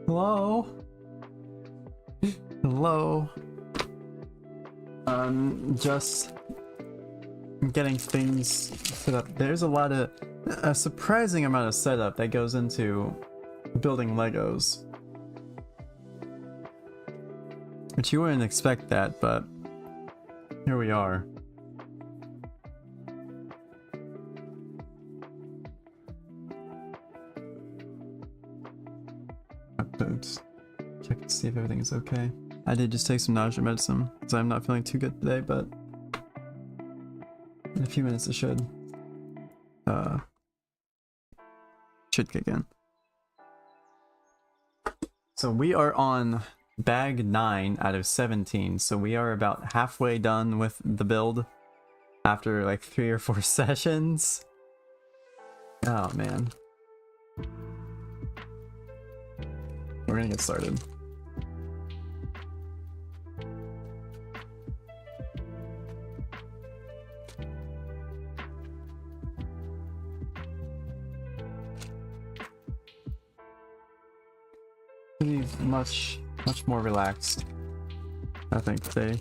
Hello? Hello? Just getting things set up. There's a surprising amount of setup that goes into building Legos. But you wouldn't expect that, but here we are. Just check to see if everything is okay. I did just take some nausea medicine because I'm not feeling too good today, but in a few minutes it should kick in. So we are on bag 9 out of 17, so we are about halfway done with the build after like 3 or 4 sessions. Oh man. We're gonna get started. Be much more relaxed, I think, today.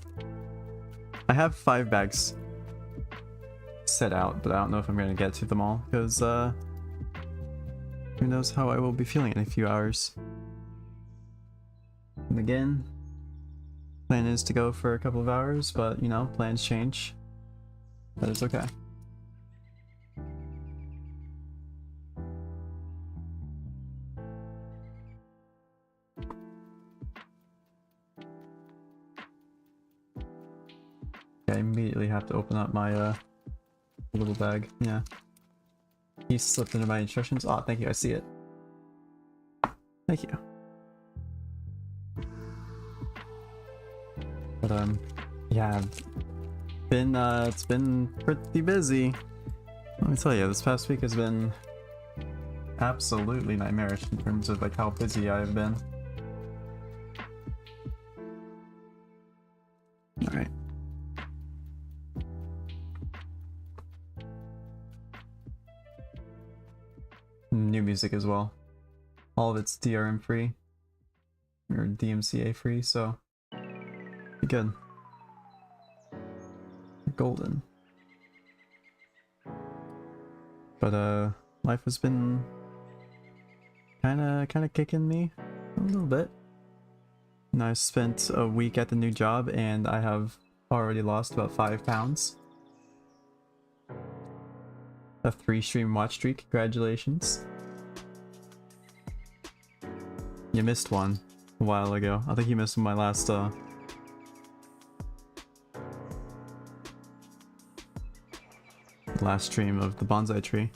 I have 5 bags set out, but I don't know if I'm gonna get to them all because who knows how I will be feeling in a few hours. And again, plan is to go for a couple of hours, but you know, plans change. That is okay. I immediately have to open up my little bag. Yeah. He slipped into my instructions. Oh, thank you. I see it. Thank you. But yeah, it's been pretty busy. Let me tell you, this past week has been absolutely nightmarish in terms of like how busy I've been. All right. New music as well. All of it's DRM free or DMCA free, so good. Golden. But life has been kinda kicking me a little bit. And I spent a week at the new job and I have already lost about 5 pounds. A 3-stream watch streak, congratulations. You missed one a while ago. I think you missed my last stream of the bonsai tree.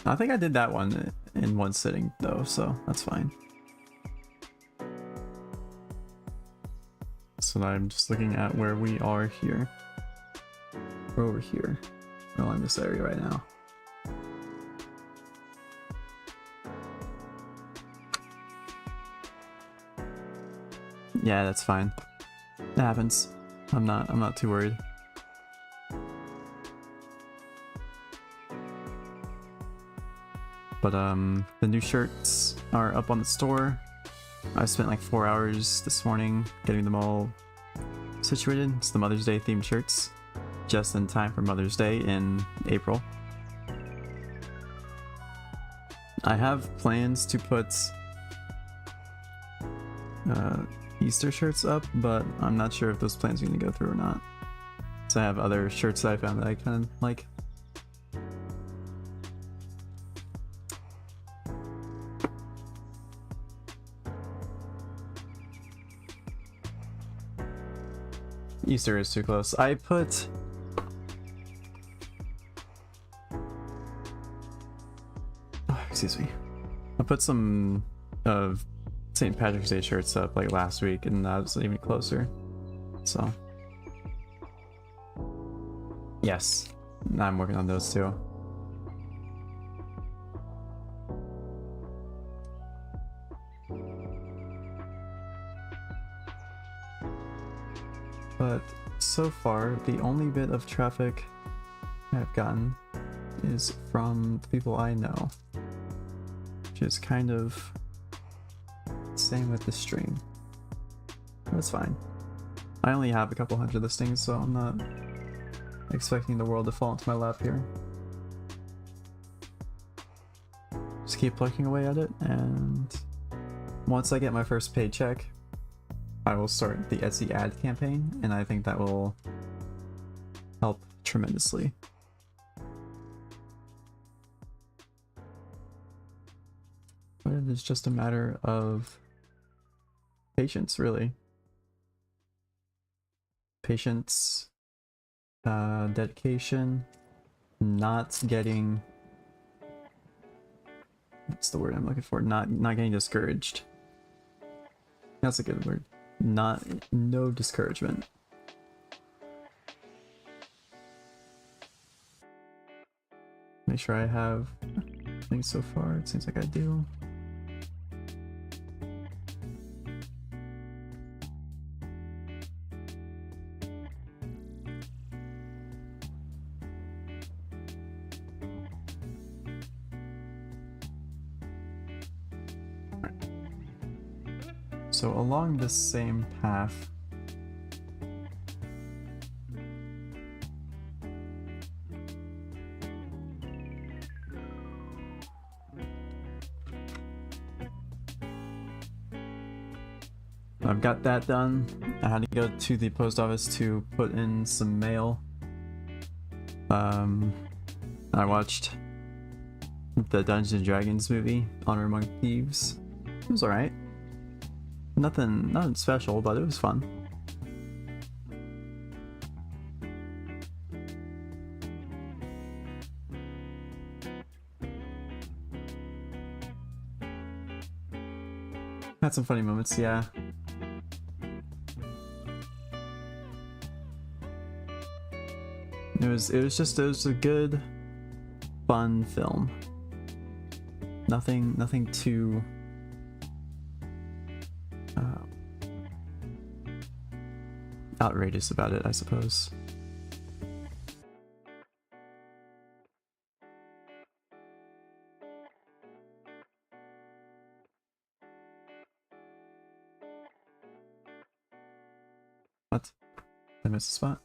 I think I did that one in one sitting though, so that's fine. So I'm just looking at where we are here. We're over here. We're along this area right now. Yeah, that's fine. It happens. I'm not too worried. But the new shirts are up on the store. I spent like 4 hours this morning getting them all situated. It's the Mother's Day themed shirts, just in time for Mother's Day in April. I have plans to put Easter shirts up, but I'm not sure if those plans are going to go through or not. So I have other shirts that I found that I kind of like. Easter is too close. I put... Oh, excuse me. I put some of St. Patrick's Day shirts up like last week and that was even closer. So... Yes. I'm working on those too. But so far, the only bit of traffic I've gotten is from the people I know, which is kind of Same with the stream. That's fine. I only have a couple hundred listings, so I'm not expecting the world to fall into my lap here. Just keep plucking away at it, and once I get my first paycheck, I will start the Etsy ad campaign, and I think that will help tremendously. But it is just a matter of patience, really. Patience, dedication, not getting, what's the word I'm looking for? Not getting discouraged. That's a good word. No discouragement. Make sure I have things so far. It seems like I do. So along this same path, I've got that done. I had to go to the post office to put in some mail. I watched the Dungeons and Dragons movie, Honor Among Thieves. It was alright. Nothing special, but it was fun. Had some funny moments, yeah. It was a good, fun film. Nothing too outrageous about it, I suppose. What? Did I miss a spot?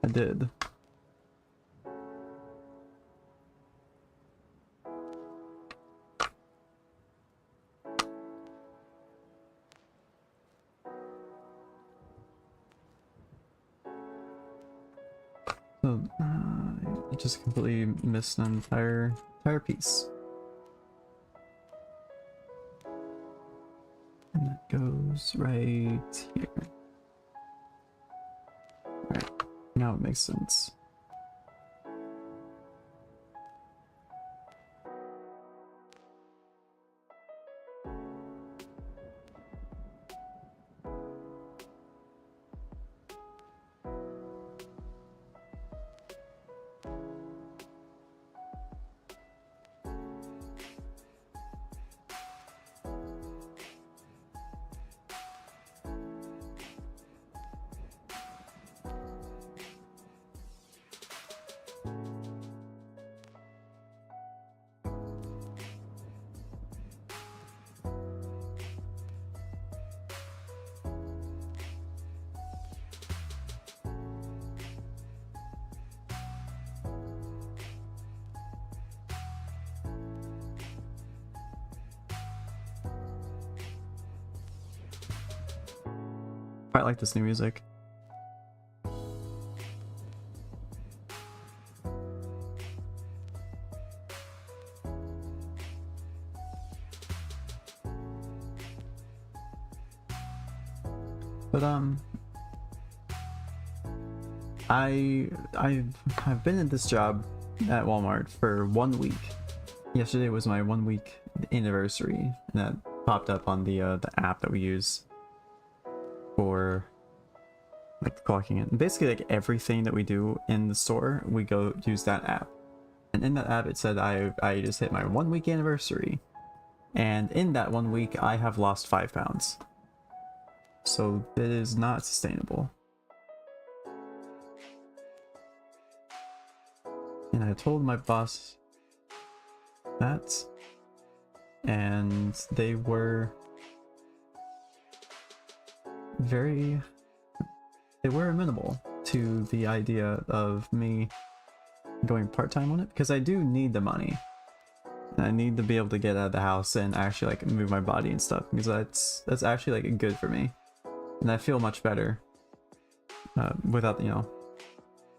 I did. So, I just completely missed an entire piece. And that goes right here. Alright, now it makes sense. Quite like this new music. But I've been at this job at Walmart for 1 week. Yesterday was my 1 week anniversary, and that popped up on the app that we use for like clocking in. Basically, like everything that we do in the store, we go use that app. And in that app it said I just hit my 1 week anniversary. And in that 1 week I have lost 5 pounds. So that is not sustainable. And I told my boss that, and they were amenable to the idea of me going part-time on it, because I do need the money. And I need to be able to get out of the house and actually like move my body and stuff, because that's actually like good for me, and I feel much better without, you know,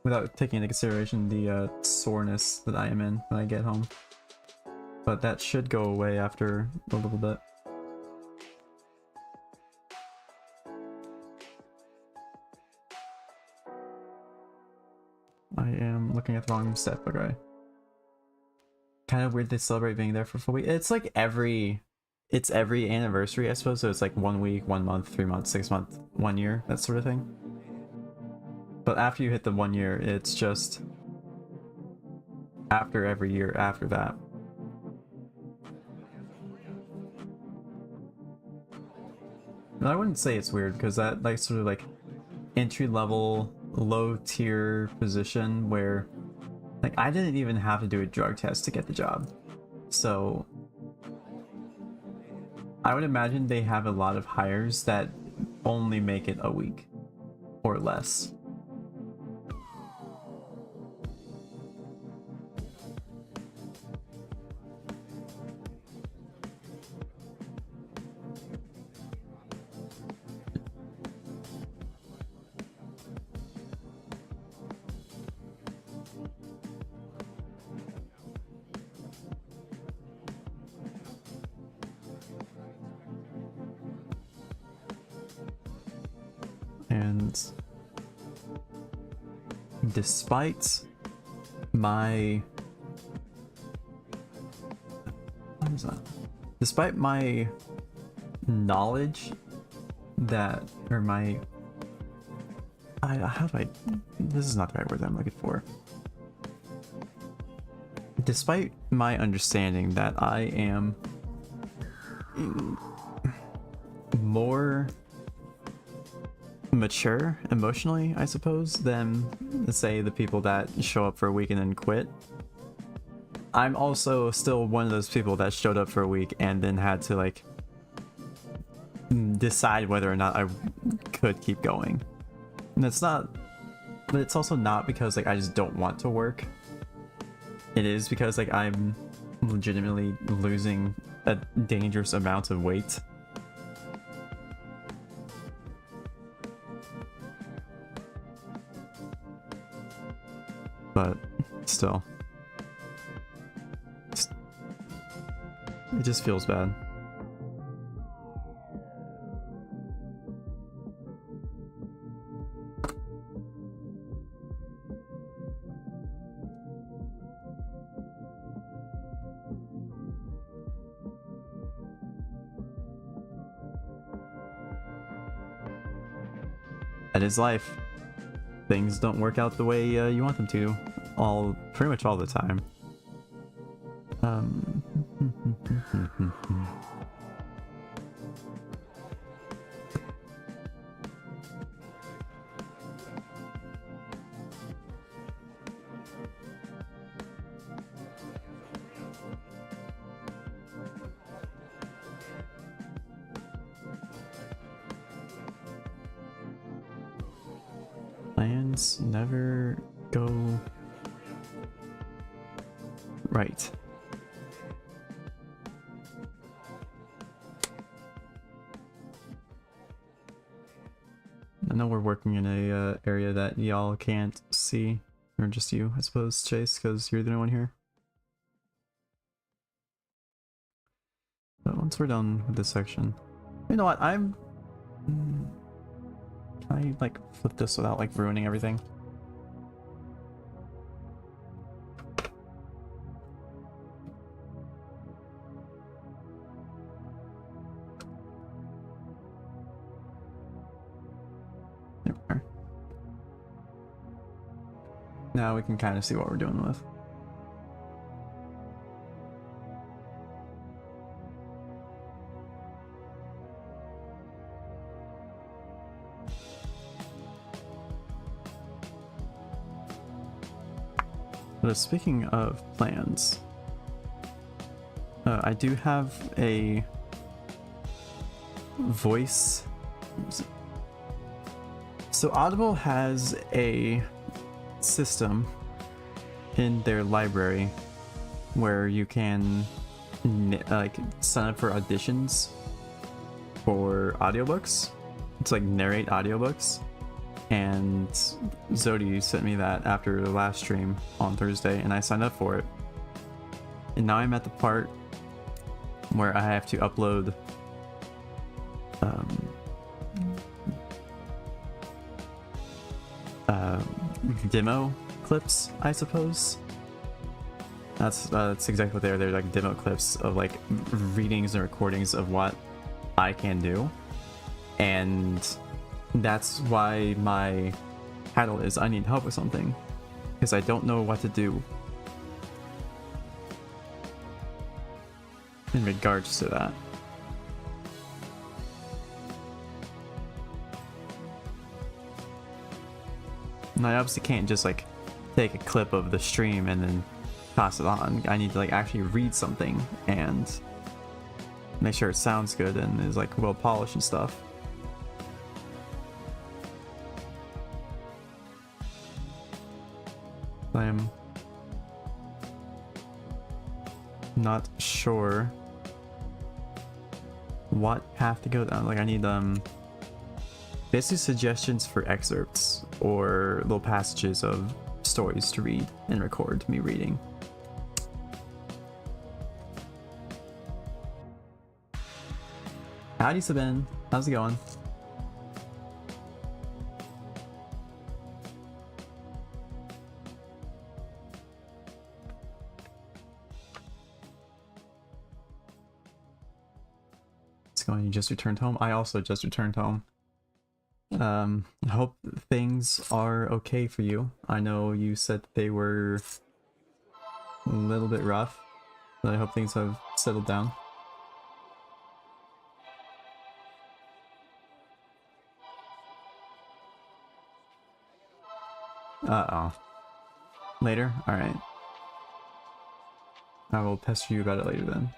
without taking into consideration the soreness that I am in when I get home. But that should go away after a little bit. I am looking at the wrong step. Okay. Kind of weird they celebrate being there for 4 weeks. It's like every anniversary, I suppose. So it's like 1 week, 1 month, 3 months, 6 months, 1 year, that sort of thing. But after you hit the 1 year, it's just after every year after that. And I wouldn't say it's weird, because that like sort of like entry level, low tier position where like I didn't even have to do a drug test to get the job. So I would imagine they have a lot of hires that only make it a week or less. And despite my knowledge that, or my how do I, this is not the right word that I'm looking for. Despite my understanding that I am more mature emotionally, I suppose, than, let's say, the people that show up for a week and then quit, I'm also still one of those people that showed up for a week and then had to like decide whether or not I could keep going. And it's not, but it's also not because like I just don't want to work. It is because like I'm legitimately losing a dangerous amount of weight. But still, it just feels bad. That is life. Things don't work out the way you want them to, pretty much all the time. Plans never go right. I know we're working in a area that y'all can't see, or just you, I suppose, Chase, because you're the only one here. But once we're done with this section, you know what? Can I like flip this without like ruining everything? There we are. Now we can kind of see what we're doing with. But speaking of plans, I do have a voice. So Audible has a system in their library where you can like sign up for auditions for audiobooks. It's like narrate audiobooks. And Zodi sent me that after the last stream on Thursday, and I signed up for it. And now I'm at the part where I have to upload demo clips, I suppose. That's exactly what they're like, demo clips of like readings and recordings of what I can do. And that's why my title is I need help with something, because I don't know what to do in regards to that. And I obviously can't just like take a clip of the stream and then pass it on. I need to like actually read something and make sure it sounds good and is like well polished and stuff. I'm not sure what path to go down. Like I need basically suggestions for excerpts or little passages of stories to read and record me reading. Howdy Sabin, how's it going? It's going, you just returned home. I also just returned home. I hope things are okay for you. I know you said they were a little bit rough, but I hope things have settled down. Uh-oh. Later? Alright. I will pester you about it later then.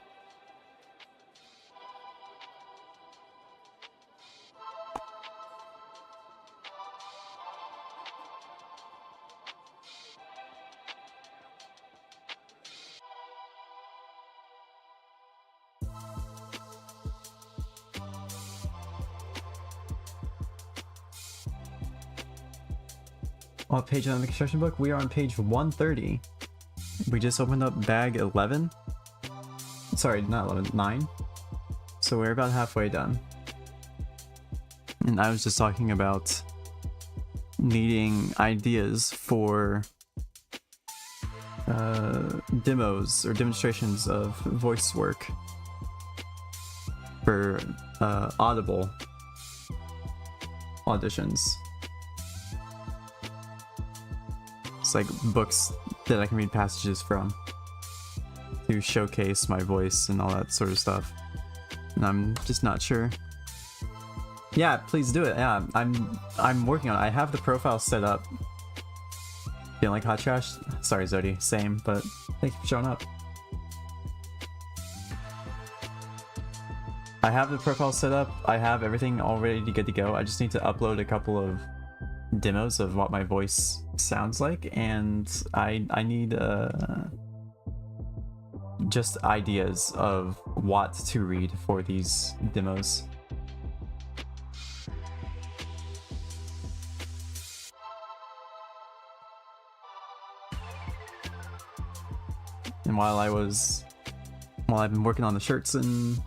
What page on the construction book? We are on page 130. We just opened up bag 11. Sorry, not 11, 9. So we're about halfway done. And I was just talking about needing ideas for demos or demonstrations of voice work for Audible auditions. It's like books that I can read passages from to showcase my voice and all that sort of stuff. And I'm just not sure. Yeah, please do it. Yeah, I'm working on it. I have the profile set up. Feeling like hot trash? Sorry, Zodi. Same, but thank you for showing up. I have the profile set up. I have everything all ready to good to go. I just need to upload a couple of demos of what my voice sounds like, and I need just ideas of what to read for these demos. And while I've been working on the shirts and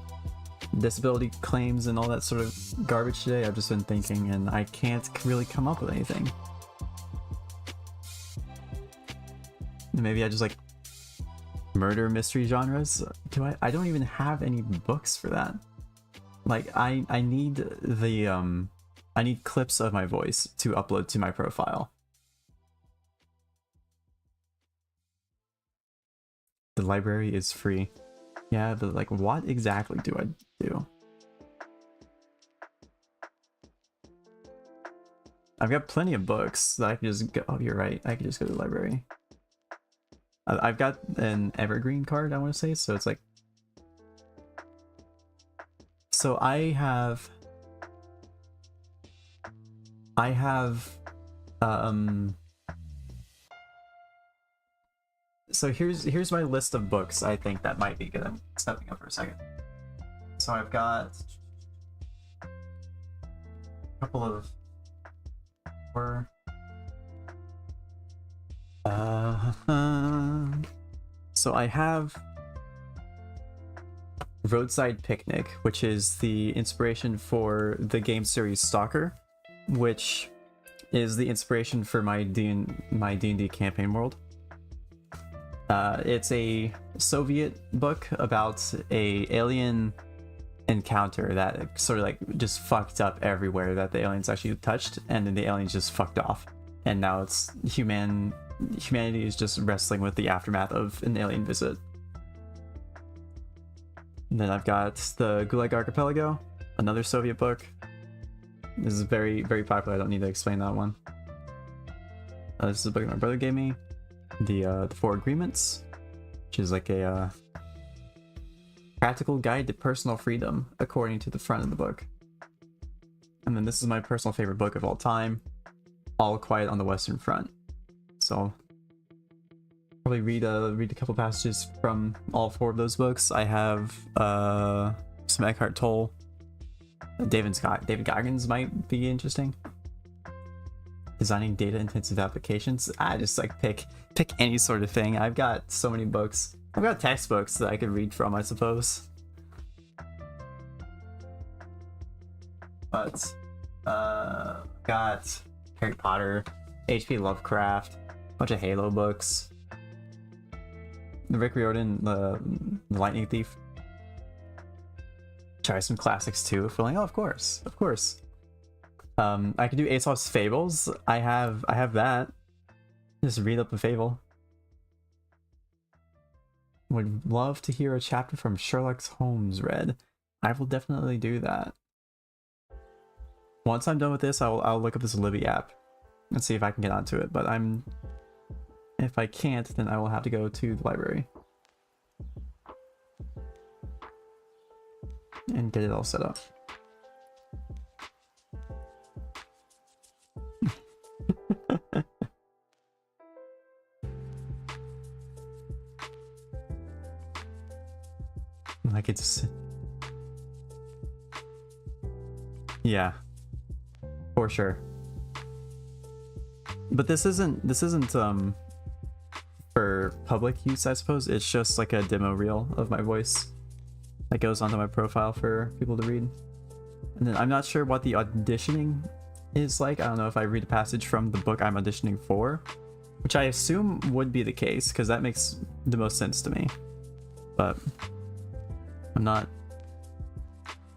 disability claims and all that sort of garbage today, I've just been thinking, and I can't really come up with anything. And maybe I just like murder mystery genres. I don't even have any books for that. Like I need the I need clips of my voice to upload to my profile. The library is free. Yeah, but like what exactly do I do? I've got plenty of books that I can just go. Oh, you're right. I can just go to the library. I've got an evergreen card, I want to say, so it's like... So I have... So here's my list of books I think that might be good. I'm stepping up for a second. So I've got a couple of... So I have Roadside Picnic, which is the inspiration for the game series Stalker, which is the inspiration for my D&D campaign world. It's a Soviet book about a alien encounter that sort of like just fucked up everywhere that the aliens actually touched, and then the aliens just fucked off, and now it's humanity is just wrestling with the aftermath of an alien visit. And then I've got the Gulag Archipelago, another Soviet book. This is very, very popular. I don't need to explain that one. This is a book my brother gave me. The Four Agreements, which is like a practical guide to personal freedom, according to the front of the book. And then this is my personal favorite book of all time, All Quiet on the Western Front. So probably read a couple passages from all four of those books. I have some Eckhart Tolle. David Goggins might be interesting. Designing data-intensive applications. I just like pick any sort of thing. I've got so many books. I've got textbooks that I could read from, I suppose. But got Harry Potter, H.P. Lovecraft, a bunch of Halo books, Rick Riordan, the Lightning Thief. Try some classics too. Feeling, oh, of course. I could do Aesop's Fables. I have that. Just read up a fable. Would love to hear a chapter from Sherlock Holmes read. I will definitely do that. Once I'm done with this, I'll look up this Libby app and see if I can get onto it. But if I can't, then I will have to go to the library and get it all set up. Like it's... Yeah. For sure. But this isn't for public use, I suppose. It's just like a demo reel of my voice that goes onto my profile for people to read. And then I'm not sure what the auditioning is like. I don't know if I read a passage from the book I'm auditioning for, which I assume would be the case because that makes the most sense to me. But I'm not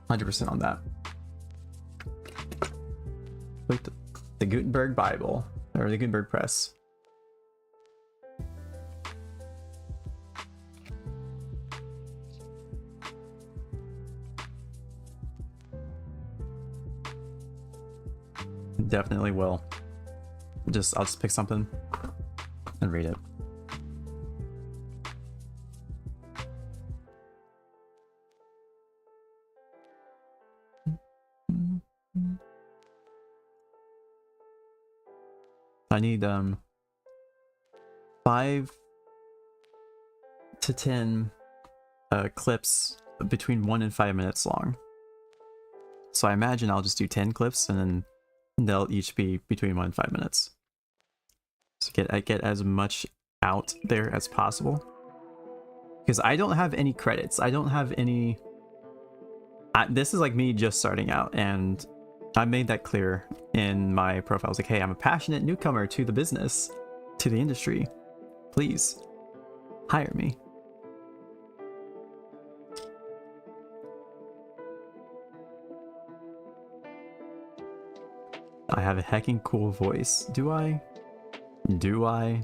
100% on that. Like the Gutenberg Bible, or the Gutenberg Press. Definitely will. I'll just pick something and read it. I need 5 to 10 clips between 1 and 5 minutes long. So I imagine I'll just do 10 clips and then they'll each be between 1 and 5 minutes. So get as much out there as possible. Because I don't have any credits. I don't have any... this is like me just starting out, and I made that clear in my profile. I was like, hey, I'm a passionate newcomer to the business, to the industry. Please, hire me. I have a hecking cool voice. Do I? Do I?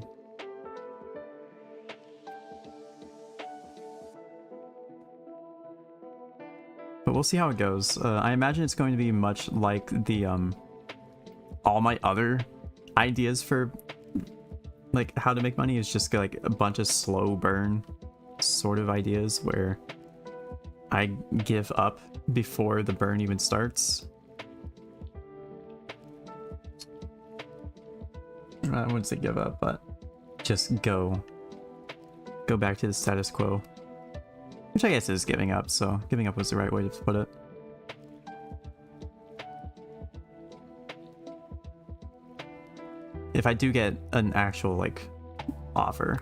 But we'll see how it goes. I imagine it's going to be much like the all my other ideas for like how to make money is just like a bunch of slow burn sort of ideas where I give up before the burn even starts. I wouldn't say give up, but just go back to the status quo, which I guess is giving up, so giving up was the right way to put it. If I do get an actual like offer,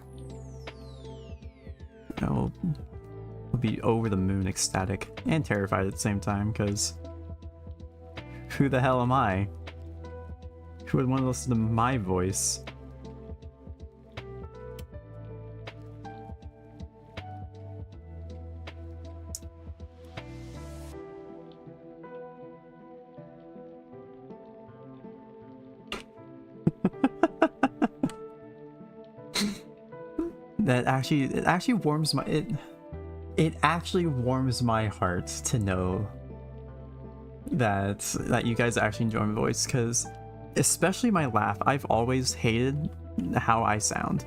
I'll be over the moon ecstatic and terrified at the same time, because who the hell am I? Who would want to listen to my voice? It actually warms my it actually warms my heart to know that you guys actually enjoy my voice, because especially my laugh, I've always hated how I sound,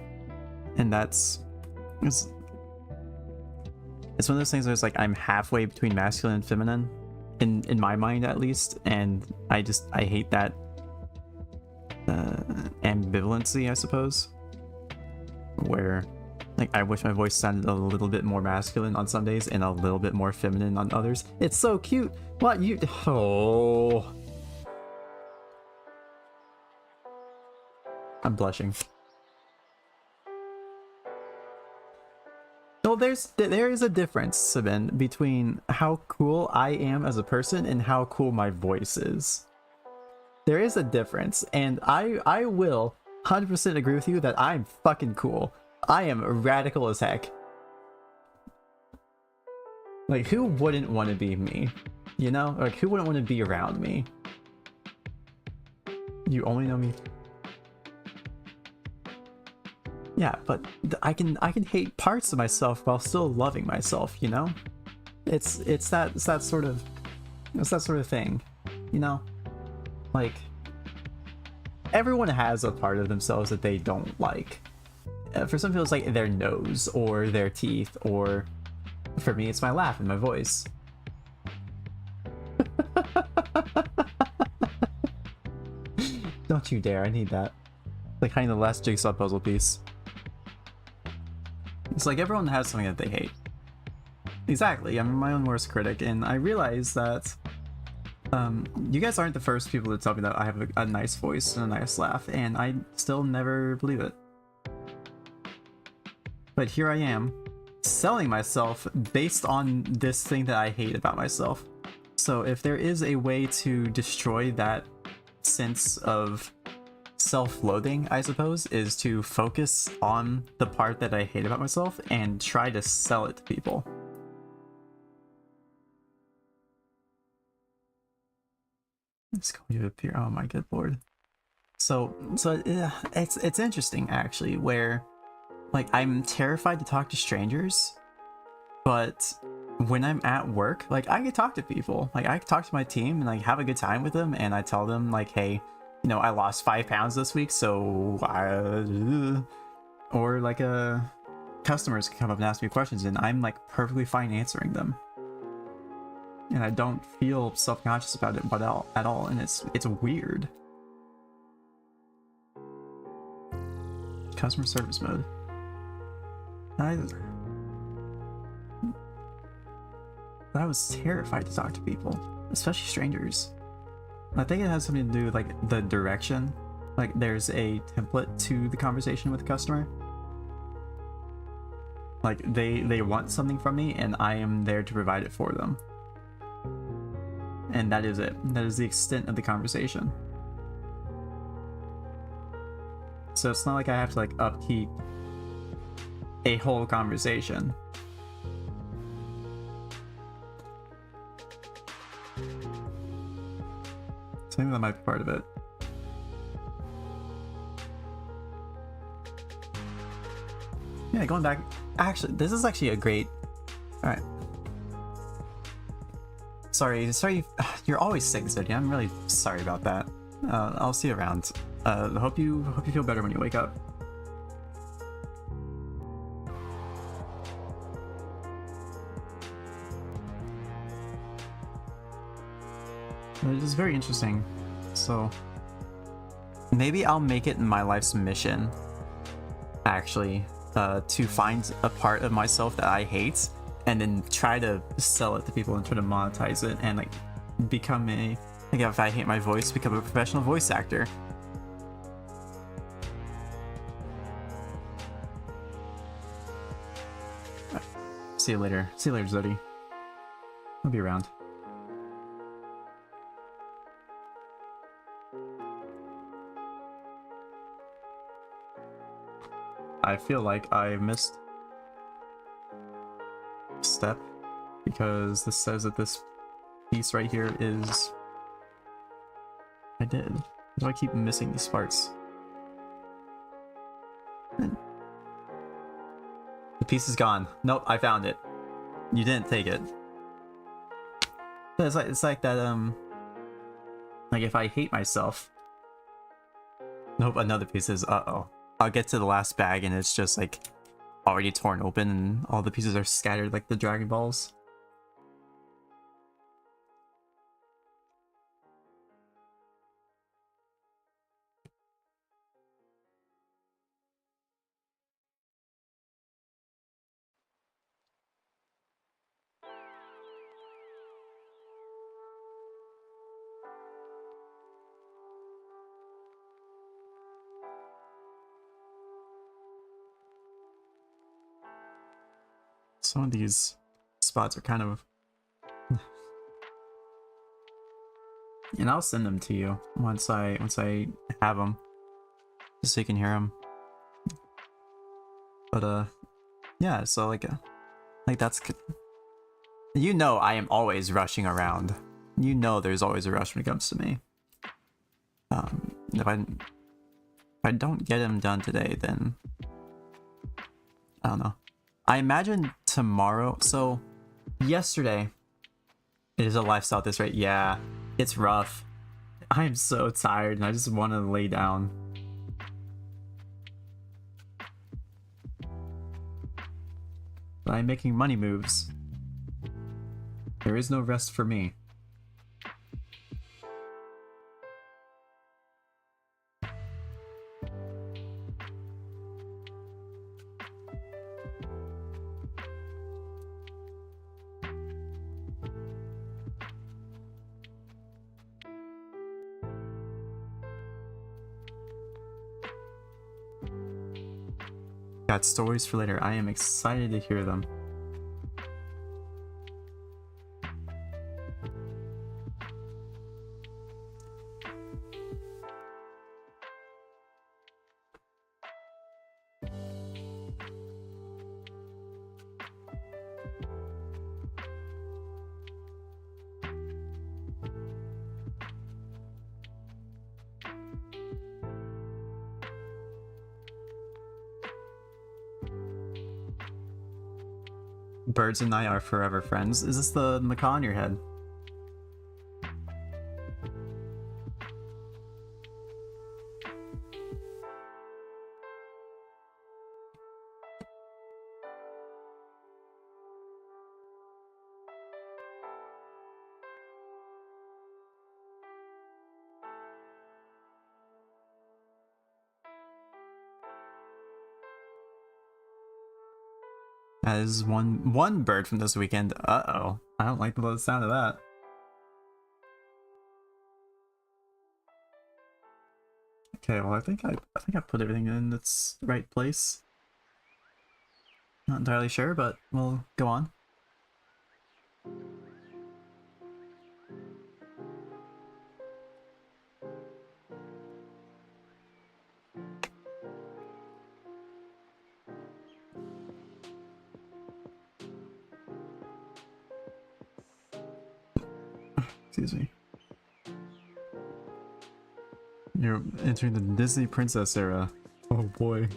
and it's one of those things where it's like I'm halfway between masculine and feminine in my mind, at least, and I hate that ambivalency, I suppose, where like I wish my voice sounded a little bit more masculine on some days and a little bit more feminine on others. It's so cute. What you? Oh, I'm blushing. Well, there is a difference, Sabin, between how cool I am as a person and how cool my voice is. There is a difference, and I will 100% agree with you that I'm fucking cool. I am radical as heck. Like, who wouldn't want to be me? You know? Like, who wouldn't want to be around me? You only know me. Yeah, but I can hate parts of myself while still loving myself, you know? It's that sort of thing, you know? Like, everyone has a part of themselves that they don't like. For some people it's like their nose or their teeth, or for me it's my laugh and my voice. Don't you dare, I need that. Like kind of the last jigsaw puzzle piece. It's like everyone has something that they hate. Exactly, I'm my own worst critic, and I realize that you guys aren't the first people to tell me that I have a nice voice and a nice laugh, and I still never believe it. But here I am, selling myself based on this thing that I hate about myself. So if there is a way to destroy that sense of self-loathing, I suppose, is to focus on the part that I hate about myself and try to sell it to people. It's going to appear. Oh my good lord. So yeah, it's interesting actually, where like I'm terrified to talk to strangers, but when I'm at work, like I can talk to people. Like I can talk to my team and like have a good time with them, and I tell them like, hey, you know, I lost 5 pounds this week, so or like customers can come up and ask me questions, and I'm like perfectly fine answering them, and I don't feel self-conscious about it at all, and it's weird. Customer service mode. I was terrified to talk to people, especially strangers. I think it has something to do with like the direction. Like there's a template to the conversation with the customer. Like they want something from me, and I am there to provide it for them. And that is it. That is the extent of the conversation. So it's not like I have to like upkeep a whole conversation. So maybe that might be part of it. Yeah, going back. Actually, this is actually a great. All right. Sorry. You're always sick, Zodie. I'm really sorry about that. I'll see you around. Hope you feel better when you wake up. It is very interesting. So maybe I'll make it my life's mission, actually, to find a part of myself that I hate and then try to sell it to people and try to monetize it and like become a, like, if I hate my voice, become a professional voice actor. See you later. See you later, Zodi. I'll be around. I feel like I missed a step because this says that this piece right here is... I did. Why do I keep missing these parts? The piece is gone. Nope, I found it. You didn't take it. It's like that, like if I hate myself... Nope, another piece is, uh-oh. I'll get to the last bag and it's just like already torn open and all the pieces are scattered like the Dragon Balls. Some of these spots are kind of... And I'll send them to you once I have them, just so you can hear them. But yeah. So like that's good. You know, I am always rushing around. You know, there's always a rush when it comes to me. If I don't get them done today, then I don't know. I imagine tomorrow. So yesterday, it is a lifestyle at this rate. Yeah, it's rough. I am so tired and I just want to lay down. But I'm making money moves. There is no rest for me. Got stories for later. I am excited to hear them. Birds and I are forever friends. Is this the macaw on your head? That is one bird from this weekend. Uh-oh. I don't like the sound of that. Okay, well I think I put everything in its right place. Not entirely sure, but we'll go on. Excuse me. You're entering the Disney princess era. Oh boy.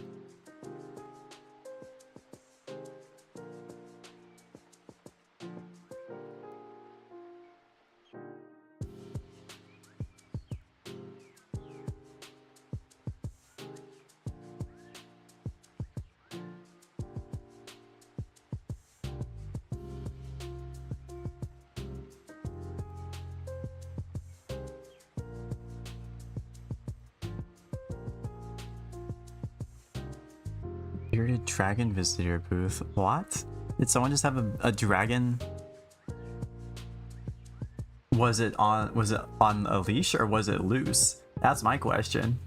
Bearded dragon visitor booth. What? Did someone just have a dragon? Was it on a leash or was it loose? That's my question.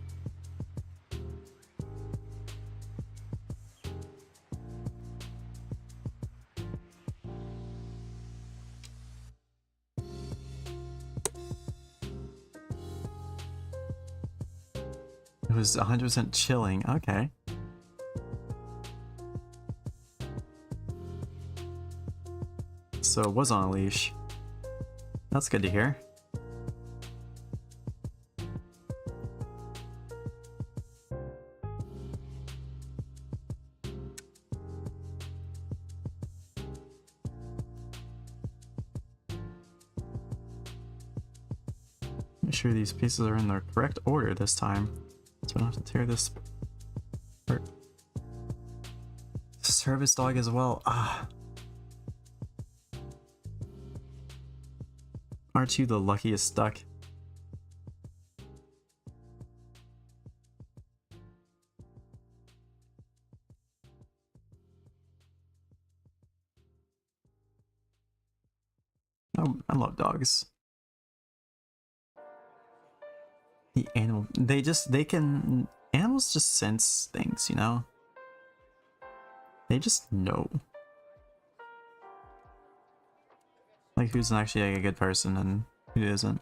It was 100% chilling. Okay. So it was on a leash. That's good to hear. Make sure these pieces are in the correct order this time, so I don't have to tear this apart. Service dog as well. Ah. Aren't you the luckiest duck? Oh, I love dogs. The animal, animals just sense things, you know? They just know. Like who's actually like a good person and who isn't.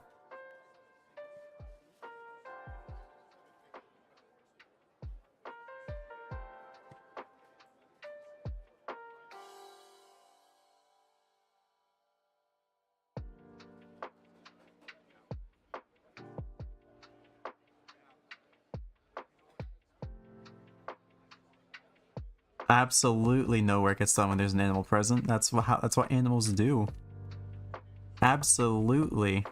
Absolutely no work gets done when there's an animal present. That's what animals do. Absolutely.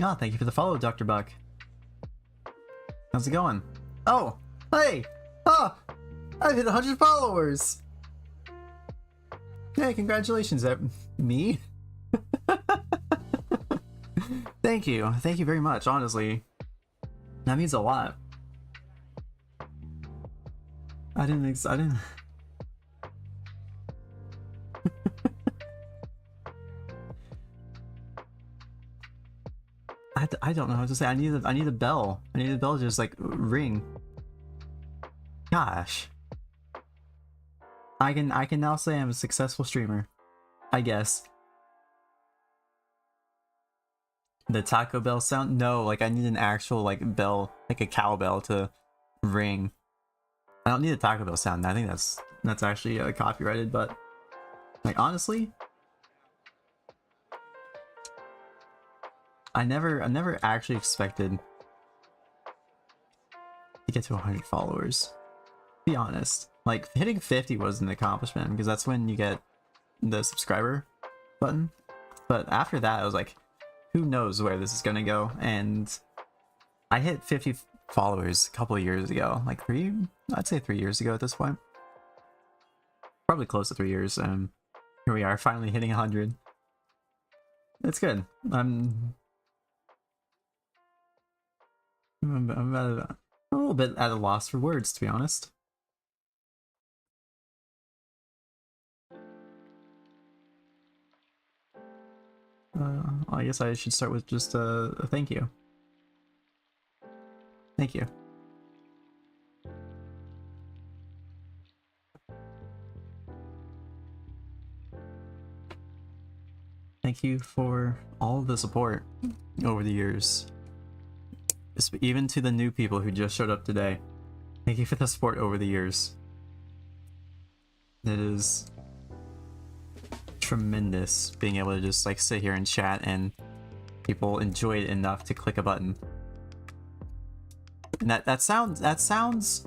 Oh, thank you for the follow, Dr. Buck. How's it going? Oh, hey! Oh, I've hit 100 followers! Hey, congratulations, me? Thank you very much, honestly. That means a lot. I didn't I don't know how to say. I need a bell. I need a bell to just like ring. Gosh. I can now say I'm a successful streamer. I guess. The Taco Bell sound? No, like I need an actual like bell, like a cowbell to ring. I don't need a Taco Bell sound. I think that's actually copyrighted, but like honestly, I never actually expected to get to 100 followers. Be honest, like hitting 50 was an accomplishment because that's when you get the subscriber button. But after that, I was like, who knows where this is gonna go? And I hit 50 followers a couple of years ago, like I'd say 3 years ago at this point. Probably close to 3 years. Here we are, finally hitting 100. It's good. I'm a little bit at a loss for words, to be honest. I guess I should start with just a thank you. Thank you. Thank you for all the support over the years. Even to the new people who just showed up today. Thank you for the support over the years. It is tremendous being able to just like sit here and chat and people enjoy it enough to click a button. And that sounds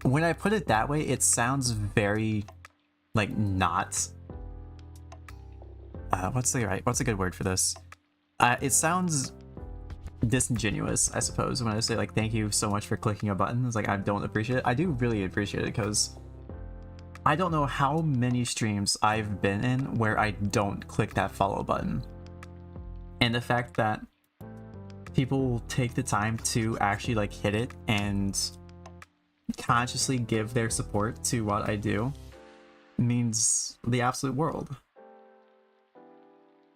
when I put it that way, it sounds very like not what's a good word for this? It sounds disingenuous, I suppose, when I say like thank you so much for clicking a button. It's like I don't appreciate it. I do really appreciate it because I don't know how many streams I've been in where I don't click that follow button. And the fact that people take the time to actually like hit it and consciously give their support to what I do means the absolute world.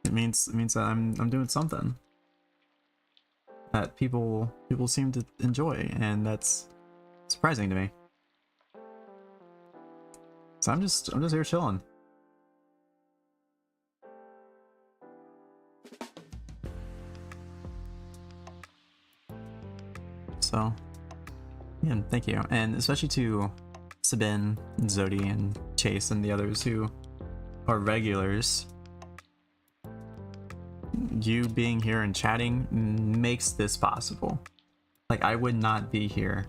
It means that I'm doing something that people seem to enjoy, and that's surprising to me. So I'm just here chilling. So yeah, thank you, and especially to Sabin and Zodi and Chase and the others who are regulars. You being here and chatting makes this possible. Like, I would not be here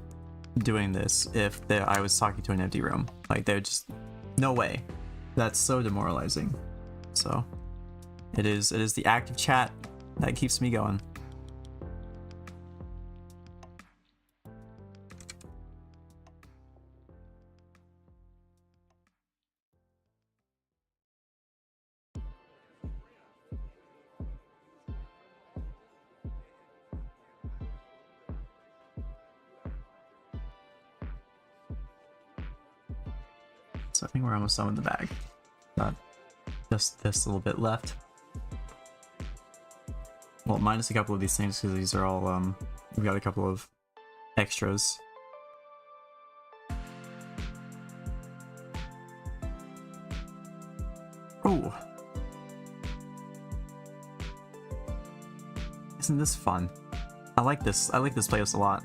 doing this if I was talking to an empty room. Like, there's just no way. That's so demoralizing. So it is the active chat that keeps me going. So I think we're almost done with the bag. Got just this little bit left. Well, minus a couple of these things because these are all we've got a couple of extras. Oh, isn't this fun? I like this playlist a lot.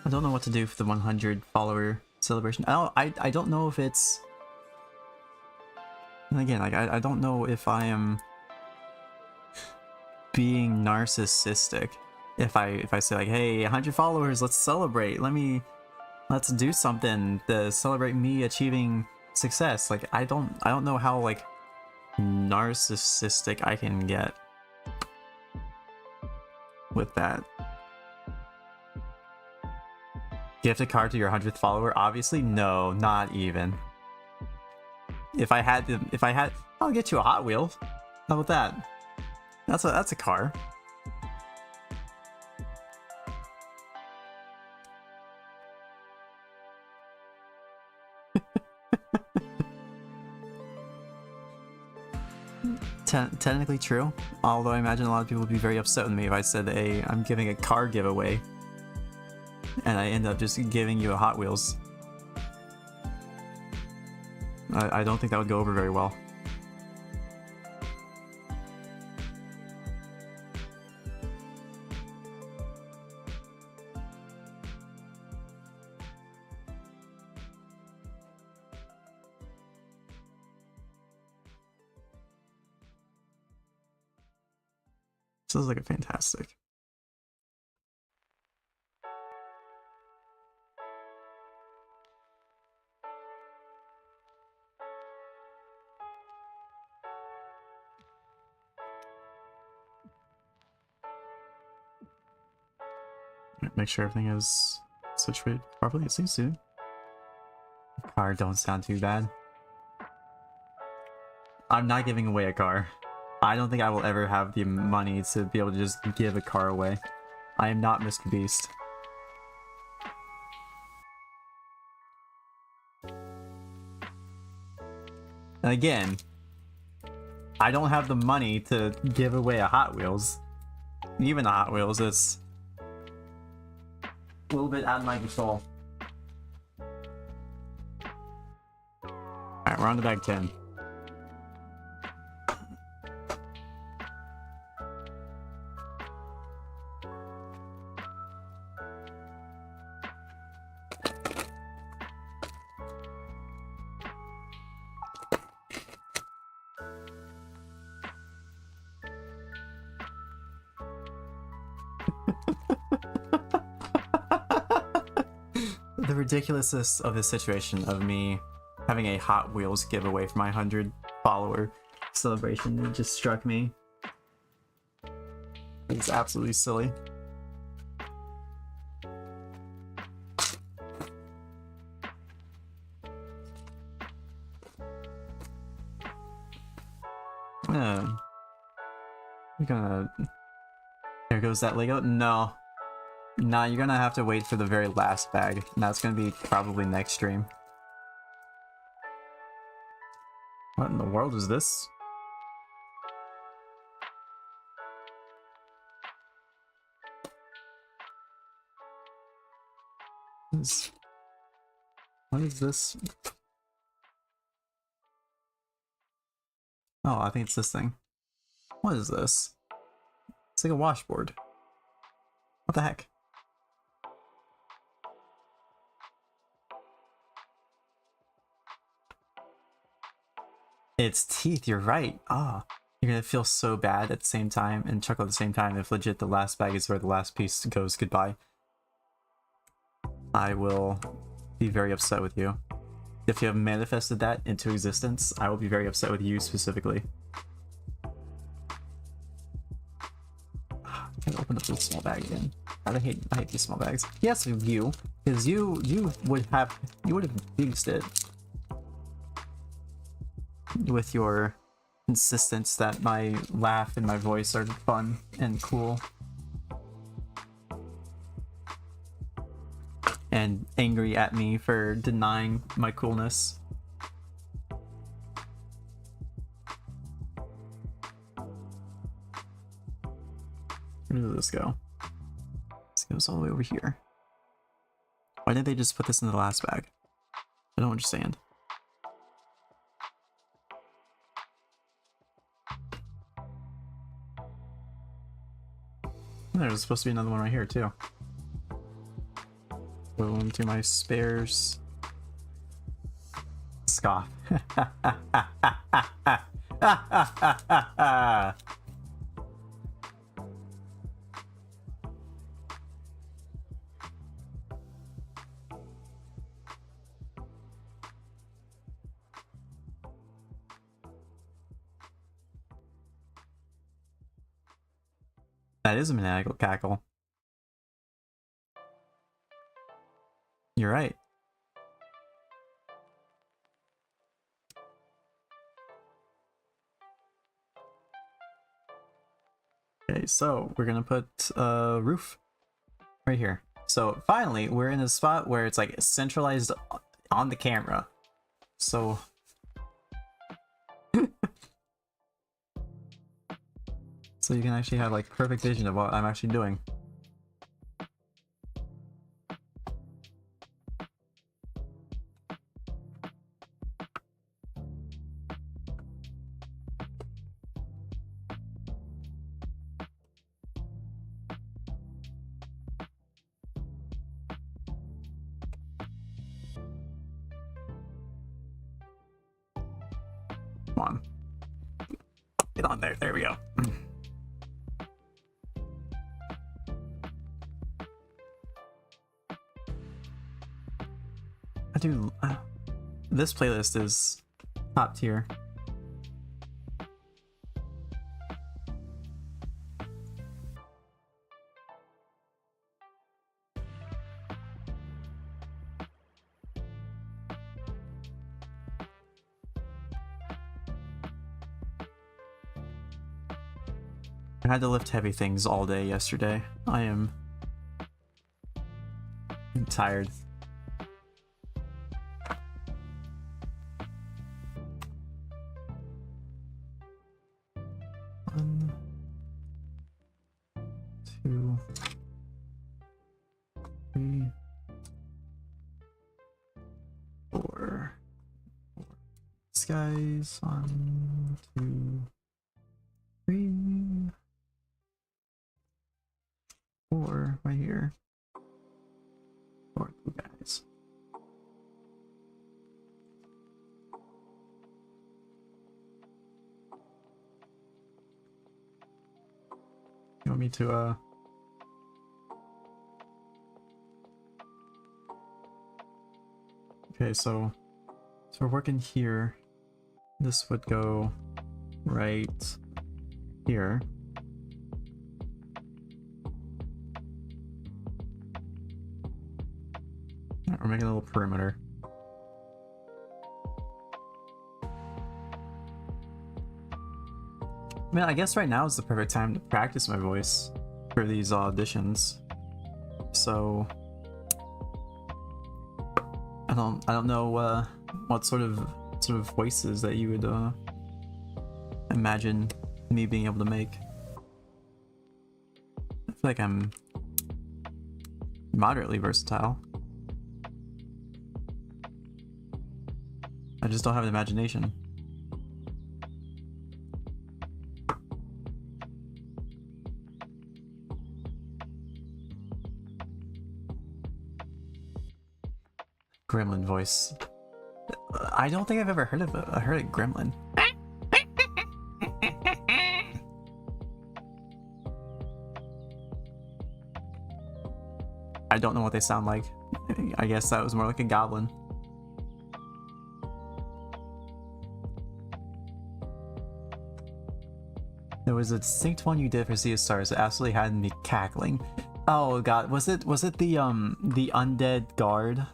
I don't know what to do for the 100 follower celebration. I don't know if it's... And again, like, I don't know if I am being narcissistic if I say like, hey, 100 followers, let's celebrate. Let's do something to celebrate me achieving success. Like, I don't know how like narcissistic I can get with that. Gift a card to your 100th follower? Obviously, no, not even. If I had, I'll get you a Hot Wheel. How about that? That's a car. Technically true, although I imagine a lot of people would be very upset with me if I said, hey, I'm giving a car giveaway and I end up just giving you a Hot Wheels. I don't think that would go over very well. Sounds like a fantastic. Make sure everything is situated properly. It seems to. Car don't sound too bad. I'm not giving away a car. I don't think I will ever have the money to be able to just give a car away. I am not Mr. Beast. And again, I don't have the money to give away a Hot Wheels. Even a Hot Wheels, it's a little bit out of my control. Alright, we're on to bag 10. The ridiculousness of this situation of me having a Hot Wheels giveaway for my 100 follower celebration, it just struck me. It's absolutely silly. You're gonna... There goes that Lego? No. Nah, you're gonna have to wait for the very last bag. And that's gonna be probably next stream. What in the world is this? What is this? Oh, I think it's this thing. What is this? It's like a washboard. What the heck? It's teeth, you're right. Ah, you're gonna feel so bad at the same time and chuckle at the same time if legit the last bag is where the last piece goes goodbye. I will be very upset with you. If you have manifested that into existence, I will be very upset with you specifically. I can't open up this small bag again. I hate these small bags. Yes, you, because you would have used it with your insistence that my laugh and my voice are fun and cool. And angry at me for denying my coolness. Where does this go? This goes all the way over here. Why didn't they just put this in the last bag? I don't understand. There's supposed to be another one right here too. Go into my spares. Scoff. That is a maniacal cackle. You're right. Okay, so we're gonna put a roof right here. So finally, we're in a spot where it's like centralized on the camera. So so you can actually have like perfect vision of what I'm actually doing. Come on. Get on there. There we go. Dude, this playlist is top tier. I had to lift heavy things all day yesterday. I'm tired. One, two, three, four. These guys. 1, 2, 3, 4 right here. 4 guys. You want me to Okay, so we're working here. This would go right here. We're making a little perimeter. I mean, I guess right now is the perfect time to practice my voice for these auditions. So I don't know what sort of voices that you would imagine me being able to make. I feel like I'm moderately versatile. I just don't have an imagination. Gremlin voice. I don't think I've ever heard of it. I heard it gremlin. I don't know what they sound like. I guess that was more like a goblin. There was a distinct one you did for Sea of Stars that absolutely had me cackling. Oh god, was it the undead guard?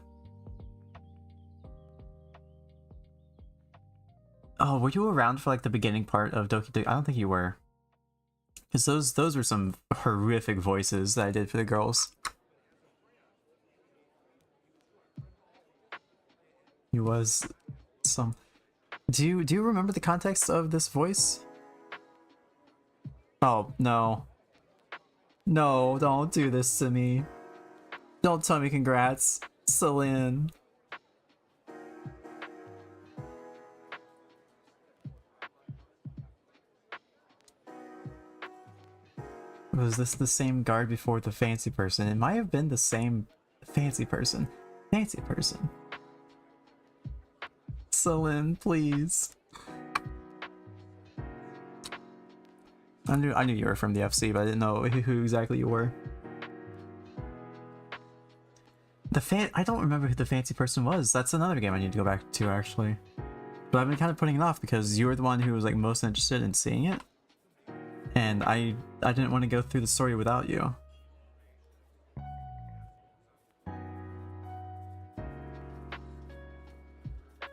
Oh, were you around for like the beginning part of Doki Doki? I don't think you were. Because those were some horrific voices that I did for the girls. He was some... Do you remember the context of this voice? Oh, no. No, don't do this to me. Don't tell me congrats, Celine. Was this the same guard before the fancy person? It might have been the same fancy person. Fancy person. Celine, please. I knew you were from the FC, but I didn't know who exactly you were. I don't remember who the fancy person was. That's another game I need to go back to, actually. But I've been kind of putting it off because you were the one who was like most interested in seeing it. And I didn't want to go through the story without you.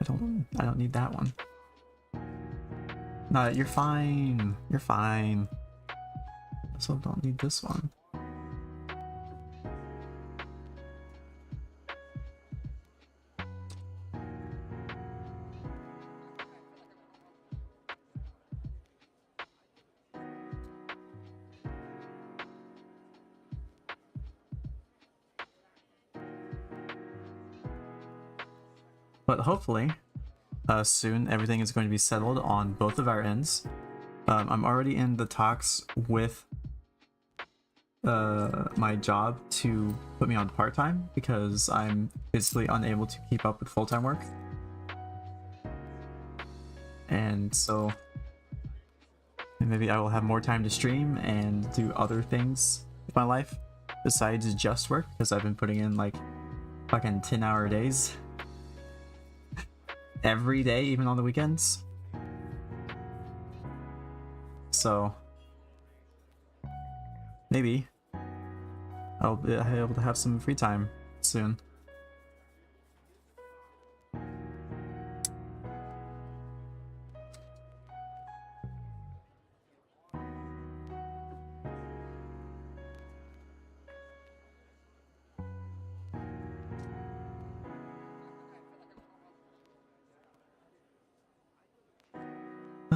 I don't need that one. No, you're fine. You're fine. Also don't need this one. But hopefully, soon everything is going to be settled on both of our ends. I'm already in the talks with my job to put me on part-time because I'm basically unable to keep up with full-time work. And so maybe I will have more time to stream and do other things with my life besides just work, because I've been putting in like fucking 10-hour days every day, even on the weekends. So maybe I'll be able to have some free time soon.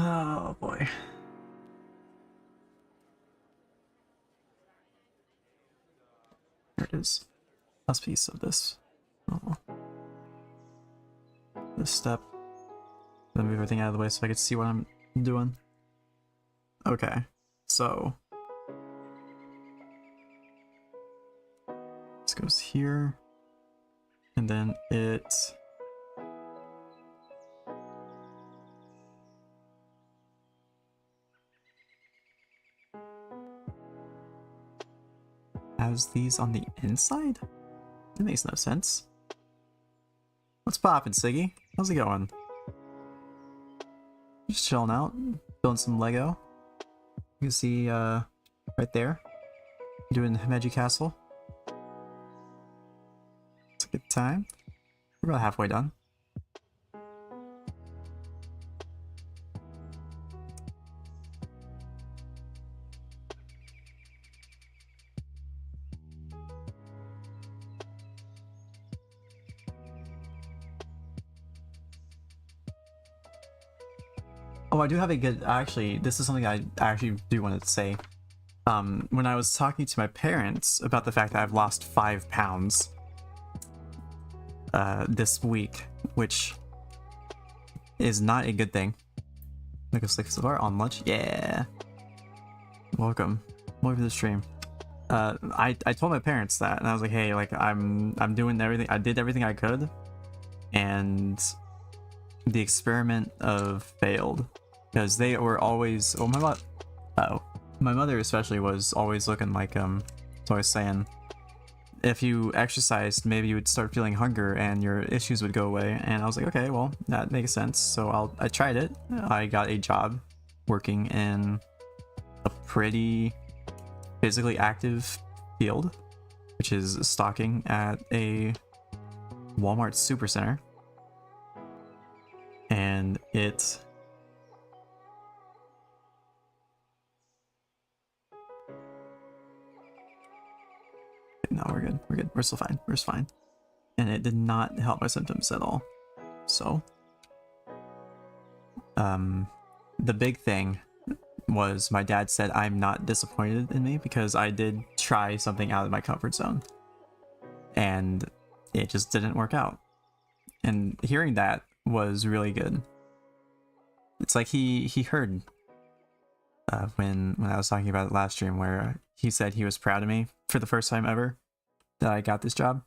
Oh boy. Here it is. Last piece of this. Oh. This step. Then move everything out of the way so I can see what I'm doing. Okay, so this goes here, and then it has these on the inside? That makes no sense. What's poppin', Siggy? How's it going? Just chilling out, building some Lego. You can see right there, doing Himeji Castle. It's a good time. We're about halfway done. Oh, I do have a good, actually, this is something I actually do want to say. When I was talking to my parents about the fact that I've lost 5 pounds this week, which is not a good thing. Look at Slick Silver on lunch. Yeah. Welcome to the stream. I told my parents that, and I was like, hey, like I'm doing everything. I did everything I could, and the experiment of failed, because they were always, oh my mother especially was always looking like always saying, if you exercised, maybe you would start feeling hunger and your issues would go away. And I was like, okay, well, that makes sense. So I tried it. I got a job working in a pretty physically active field, which is stocking at a Walmart Supercenter. And it no, we're good, we're still fine, and it did not help my symptoms at all. So the big thing was my dad said I'm not disappointed in me because I did try something out of my comfort zone and it just didn't work out. And hearing that was really good. It's like he heard when I was talking about it last stream, where he said he was proud of me for the first time ever that I got this job.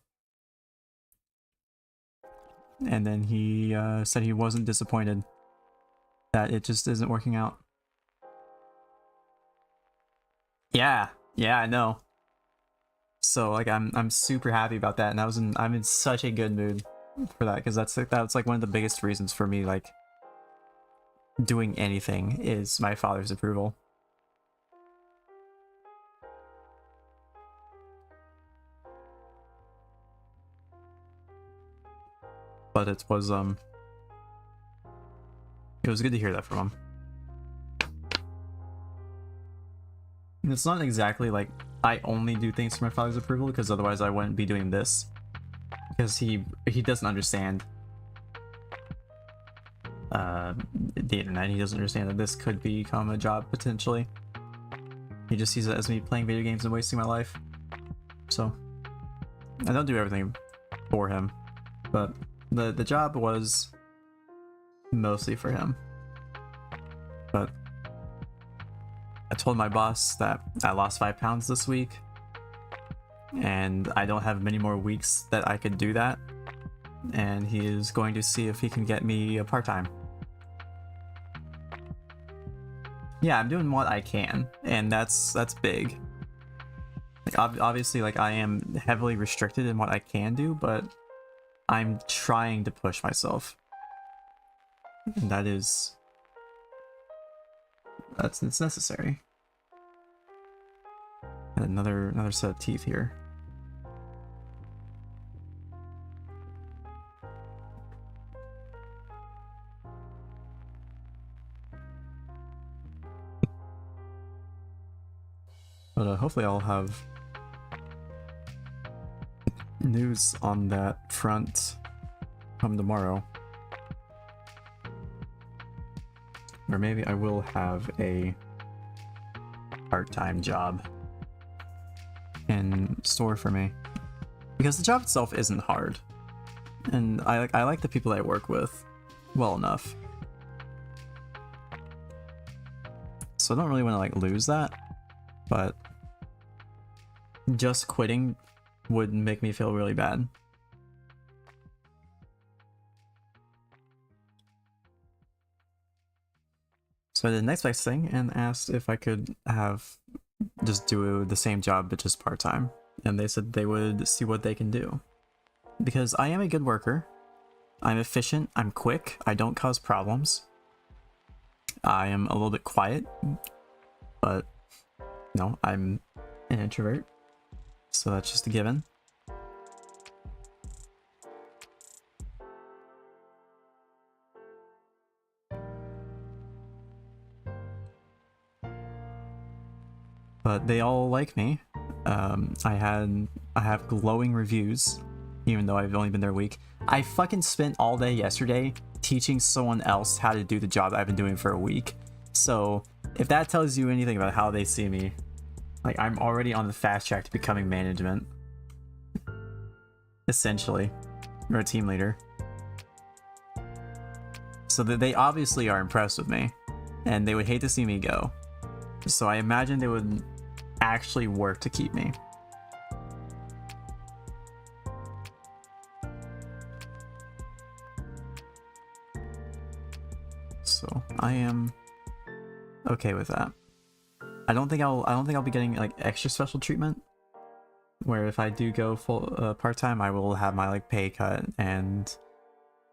And then he said he wasn't disappointed that it just isn't working out. Yeah, I know. So like I'm super happy about that, and I'm in such a good mood for that, because that's like one of the biggest reasons for me like doing anything is my father's approval. But it was good to hear that from him. And it's not exactly like I only do things for my father's approval, because otherwise I wouldn't be doing this. Because he doesn't understand the internet. He doesn't understand that this could become a job potentially. He just sees it as me playing video games and wasting my life. So I don't do everything for him, but the job was mostly for him. But I told my boss that I lost 5 pounds this week, and I don't have many more weeks that I could do that, and he is going to see if he can get me a part-time. Yeah, I'm doing what I can, and that's big. Like obviously, like I am heavily restricted in what I can do, but I'm trying to push myself, and it's necessary. And another set of teeth here. But hopefully I'll have news on that front come tomorrow. Or maybe I will have a part-time job in store for me. Because the job itself isn't hard. And I like the people I work with well enough. So I don't really want to like lose that. But just quitting would make me feel really bad. So I did the next best thing and asked if I could just do the same job but just part-time. And they said they would see what they can do. Because I am a good worker, I'm efficient, I'm quick, I don't cause problems. I am a little bit quiet, but no, I'm an introvert, so that's just a given. But they all like me. I have glowing reviews, even though I've only been there a week. I fucking spent all day yesterday teaching someone else how to do the job I've been doing for a week. So if that tells you anything about how they see me, like, I'm already on the fast track to becoming management, essentially, or a team leader. So that they obviously are impressed with me, and they would hate to see me go. So I imagine they would actually work to keep me. So I am okay with that. I don't think I'll be getting like extra special treatment, where if I do go full part-time, I will have my like pay cut and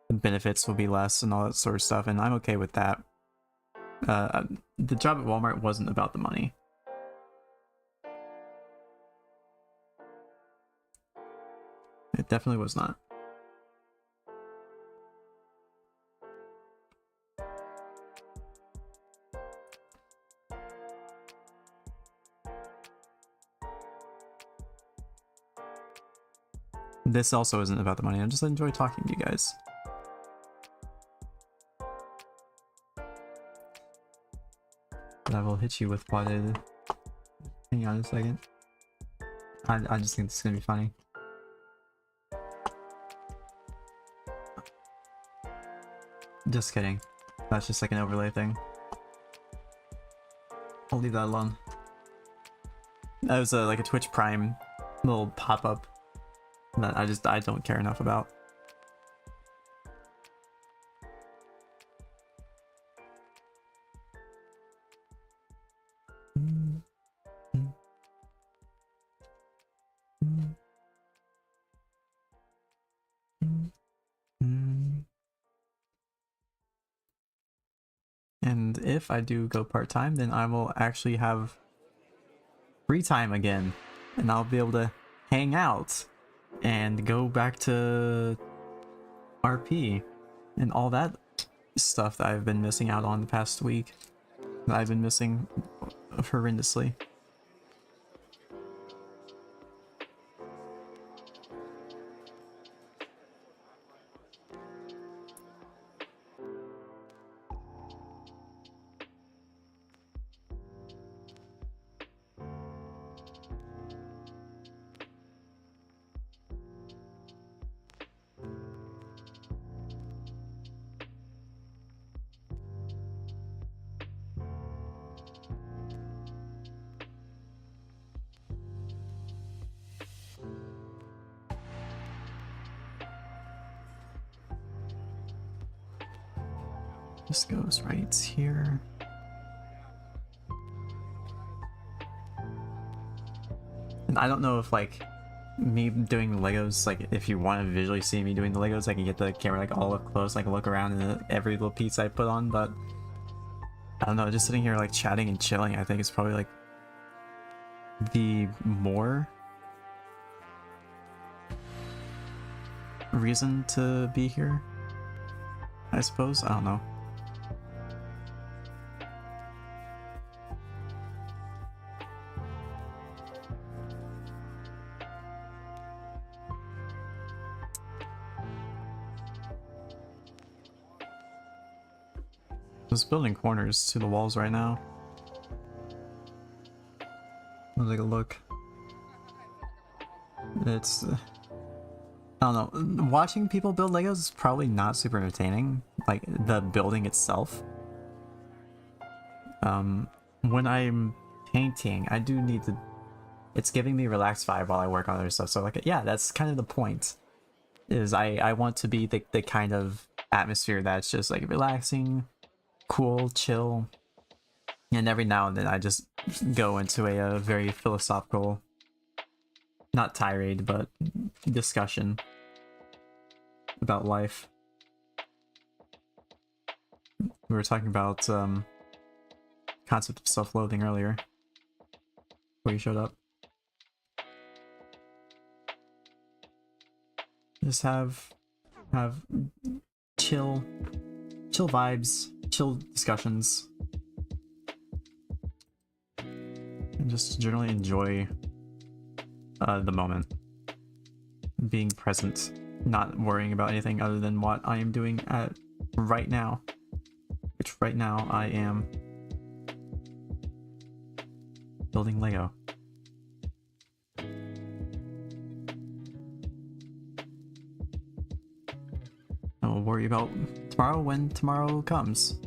the benefits will be less and all that sort of stuff, and I'm okay with that. The job at Walmart wasn't about the money. It definitely was not. This also isn't about the money. I just enjoy talking to you guys. But I will hit you with what it... Hang on a second. I just think it's gonna be funny. Just kidding. That's just like an overlay thing. I'll leave that alone. That was like a Twitch Prime little pop-up that I don't care enough about. And if I do go part-time, then I will actually have free time again, and I'll be able to hang out and go back to RP and all that stuff that I've been missing out on the past week, that I've been missing horrendously. This goes right here. And I don't know if like me doing the Legos, like if you want to visually see me doing the Legos, I can get the camera like all up close, like look around and every little piece I put on, but I don't know, just sitting here like chatting and chilling, I think it's probably like the more reason to be here, I suppose. I don't know. Just building corners to the walls right now. Let's take a look. It's I don't know. Watching people build Legos is probably not super entertaining. Like the building itself. When I'm painting, I do need to. It's giving me a relaxed vibe while I work on other stuff. So like, yeah, that's kind of the point. Is I want to be the kind of atmosphere that's just like relaxing, cool, chill, and every now and then I just go into a very philosophical, not tirade, but discussion about life. We were talking about concept of self-loathing earlier before you showed up. Just have chill vibes, chill discussions, and just generally enjoy the moment, being present, not worrying about anything other than what I am doing at right now, which right now I am building Lego. I will worry about tomorrow when tomorrow comes.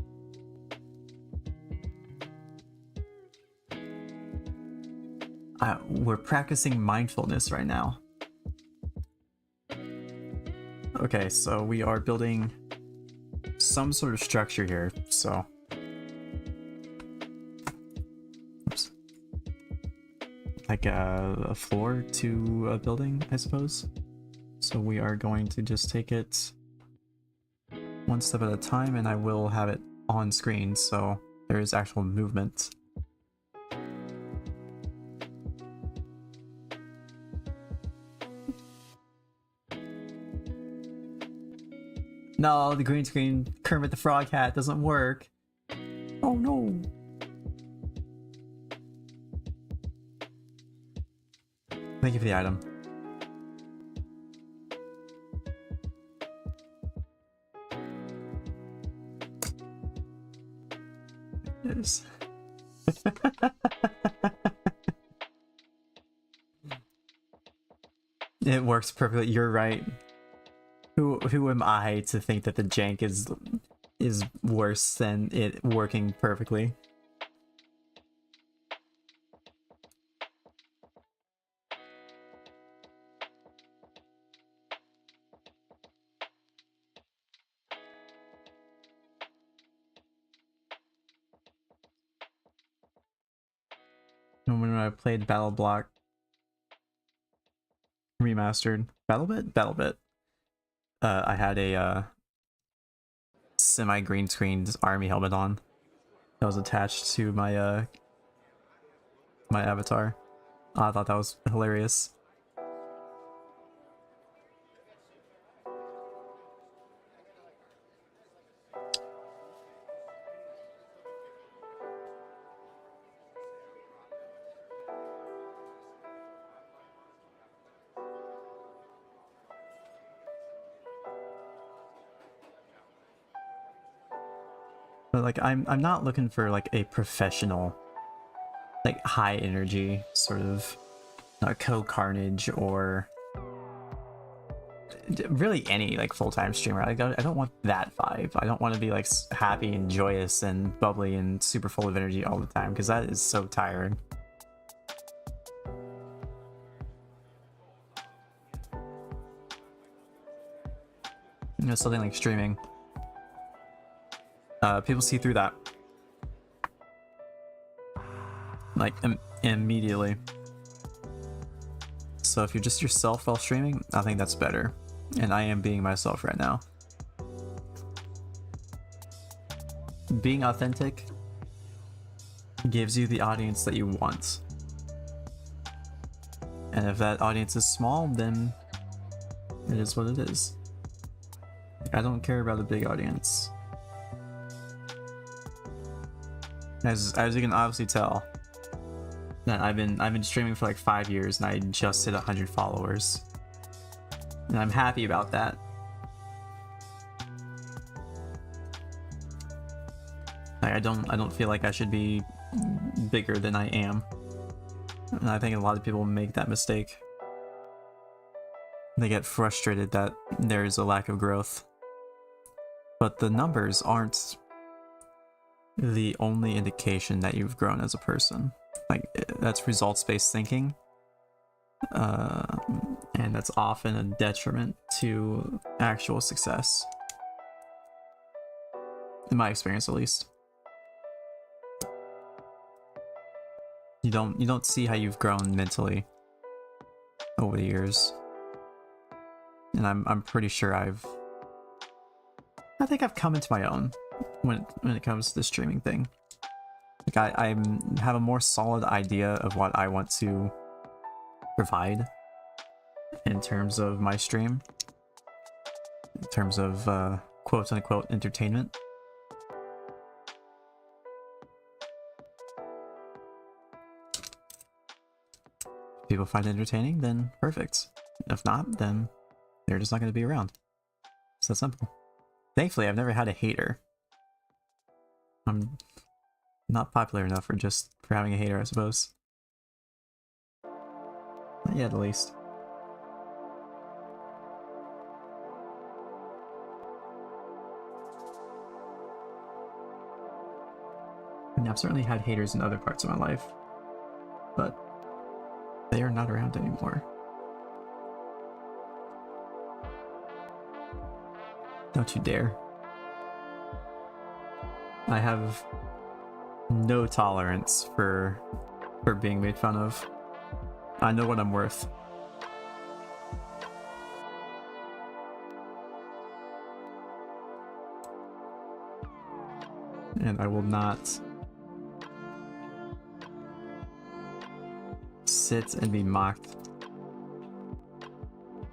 We're practicing mindfulness right now. Okay, so we are building some sort of structure here, so... Oops. Like a floor to a building, I suppose. So we are going to just take it one step at a time, and I will have it on screen, so there is actual movement. No, the green screen Kermit the Frog hat doesn't work. Oh no. Thank you for the item. Yes. It works perfectly. You're right. Who am I to think that the jank is worse than it working perfectly? When I played BattleBlock Remastered, BattleBit, I had a semi-green screened army helmet on that was attached to my my avatar. I thought that was hilarious. But like I'm not looking for like a professional, like high energy sort of Co-Carnage or really any like full-time streamer. I don't want that vibe. I don't want to be like happy and joyous and bubbly and super full of energy all the time, because that is so tiring. You know, something like streaming. People see through that. Like, immediately. So if you're just yourself while streaming, I think that's better. And I am being myself right now. Being authentic gives you the audience that you want. And if that audience is small, then it is what it is. I don't care about a big audience. As you can obviously tell, that I've been streaming for like 5 years and I just hit 100 followers, and I'm happy about that. Like, I don't feel like I should be bigger than I am, and I think a lot of people make that mistake. They get frustrated that there's a lack of growth, but the numbers aren't the only indication that you've grown as a person. Like, that's results-based thinking, and that's often a detriment to actual success, in my experience at least. You don't see how you've grown mentally over the years, and I'm pretty sure I've I think I've come into my own when it comes to the streaming thing. Like I have a more solid idea of what I want to provide in terms of my stream, in terms of quote unquote entertainment. If people find it entertaining, then perfect. If not, then they're just not going to be around. It's that simple. Thankfully, I've never had a hater. I'm not popular enough for having a hater, I suppose. Not yet, at least. I mean, I've certainly had haters in other parts of my life, but they are not around anymore. Don't you dare. I have no tolerance for being made fun of. I know what I'm worth. And I will not sit and be mocked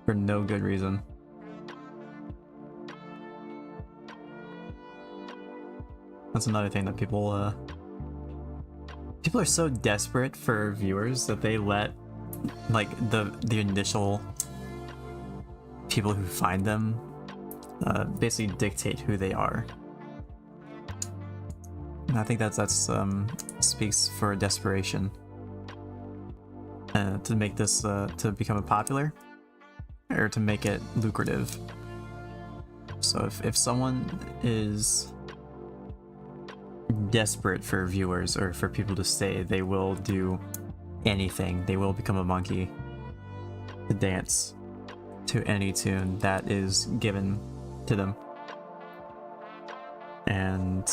for no good reason. That's another thing that people are so desperate for viewers that they let like the initial people who find them basically dictate who they are. And I think that's speaks for desperation to make this to become popular or to make it lucrative. So if someone is desperate for viewers or for people to stay, they will do anything. They will become a monkey to dance to any tune that is given to them. And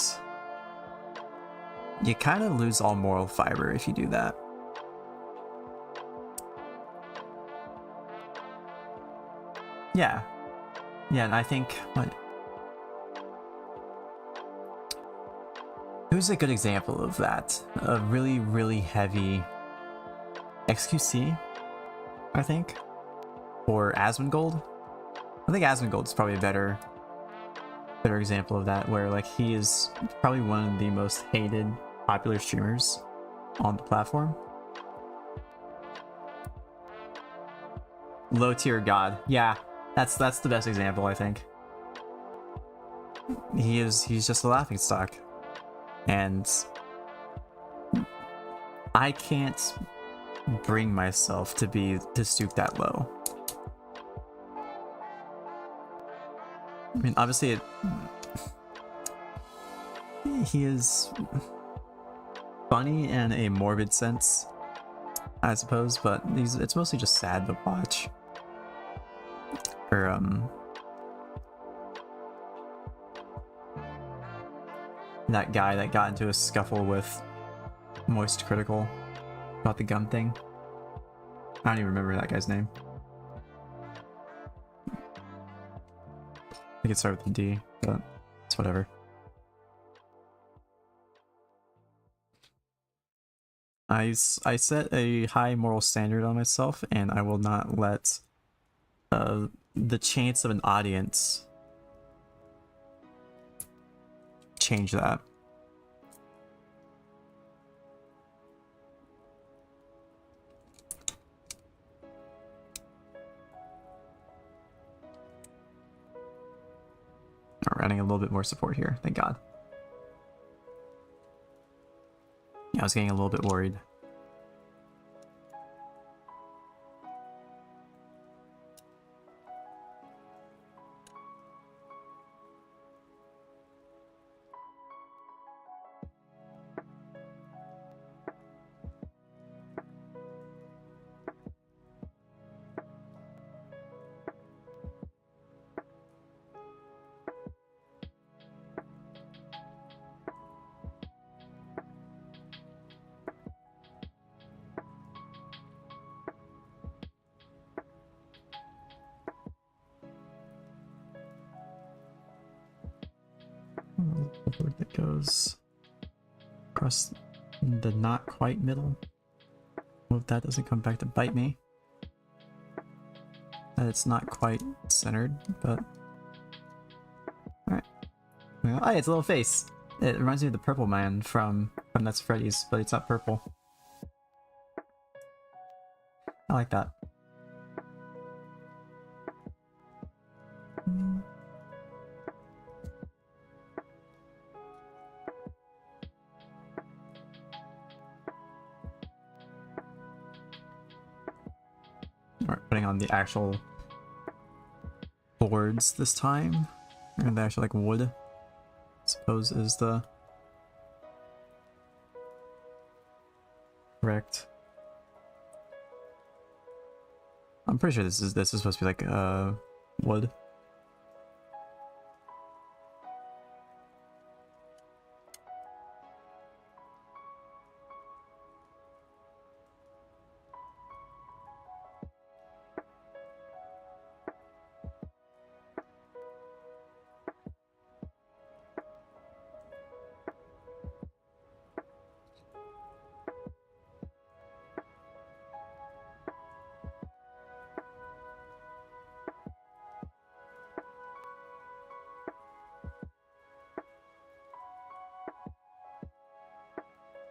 you kind of lose all moral fiber if you do that. Yeah, and I think who's a good example of that? A really, really heavy XQC, I think, or Asmongold. I think Asmongold is probably a better example of that, where like he is probably one of the most hated popular streamers on the platform. Low tier god, yeah, that's the best example, I think. He's just a laughingstock. And I can't bring myself to stoop that low. I mean, obviously he is funny in a morbid sense, I suppose, but it's mostly just sad to watch. Or that guy that got into a scuffle with Moist Critical about the gun thing. I don't even remember that guy's name. I think it started with a D, but it's whatever. I set a high moral standard on myself, and I will not let the chance of an audience change that. We're running a little bit more support here, thank God. Yeah, I was getting a little bit worried. The board that goes across the not quite middle. Hope that doesn't come back to bite me. That it's not quite centered, but alright. Oh, hey, it's a little face. It reminds me of the purple man from That's Freddy's, but it's not purple. I like that. We're putting on the actual boards this time, and the actual like wood, I suppose, is the correct. I'm pretty sure this is supposed to be like wood.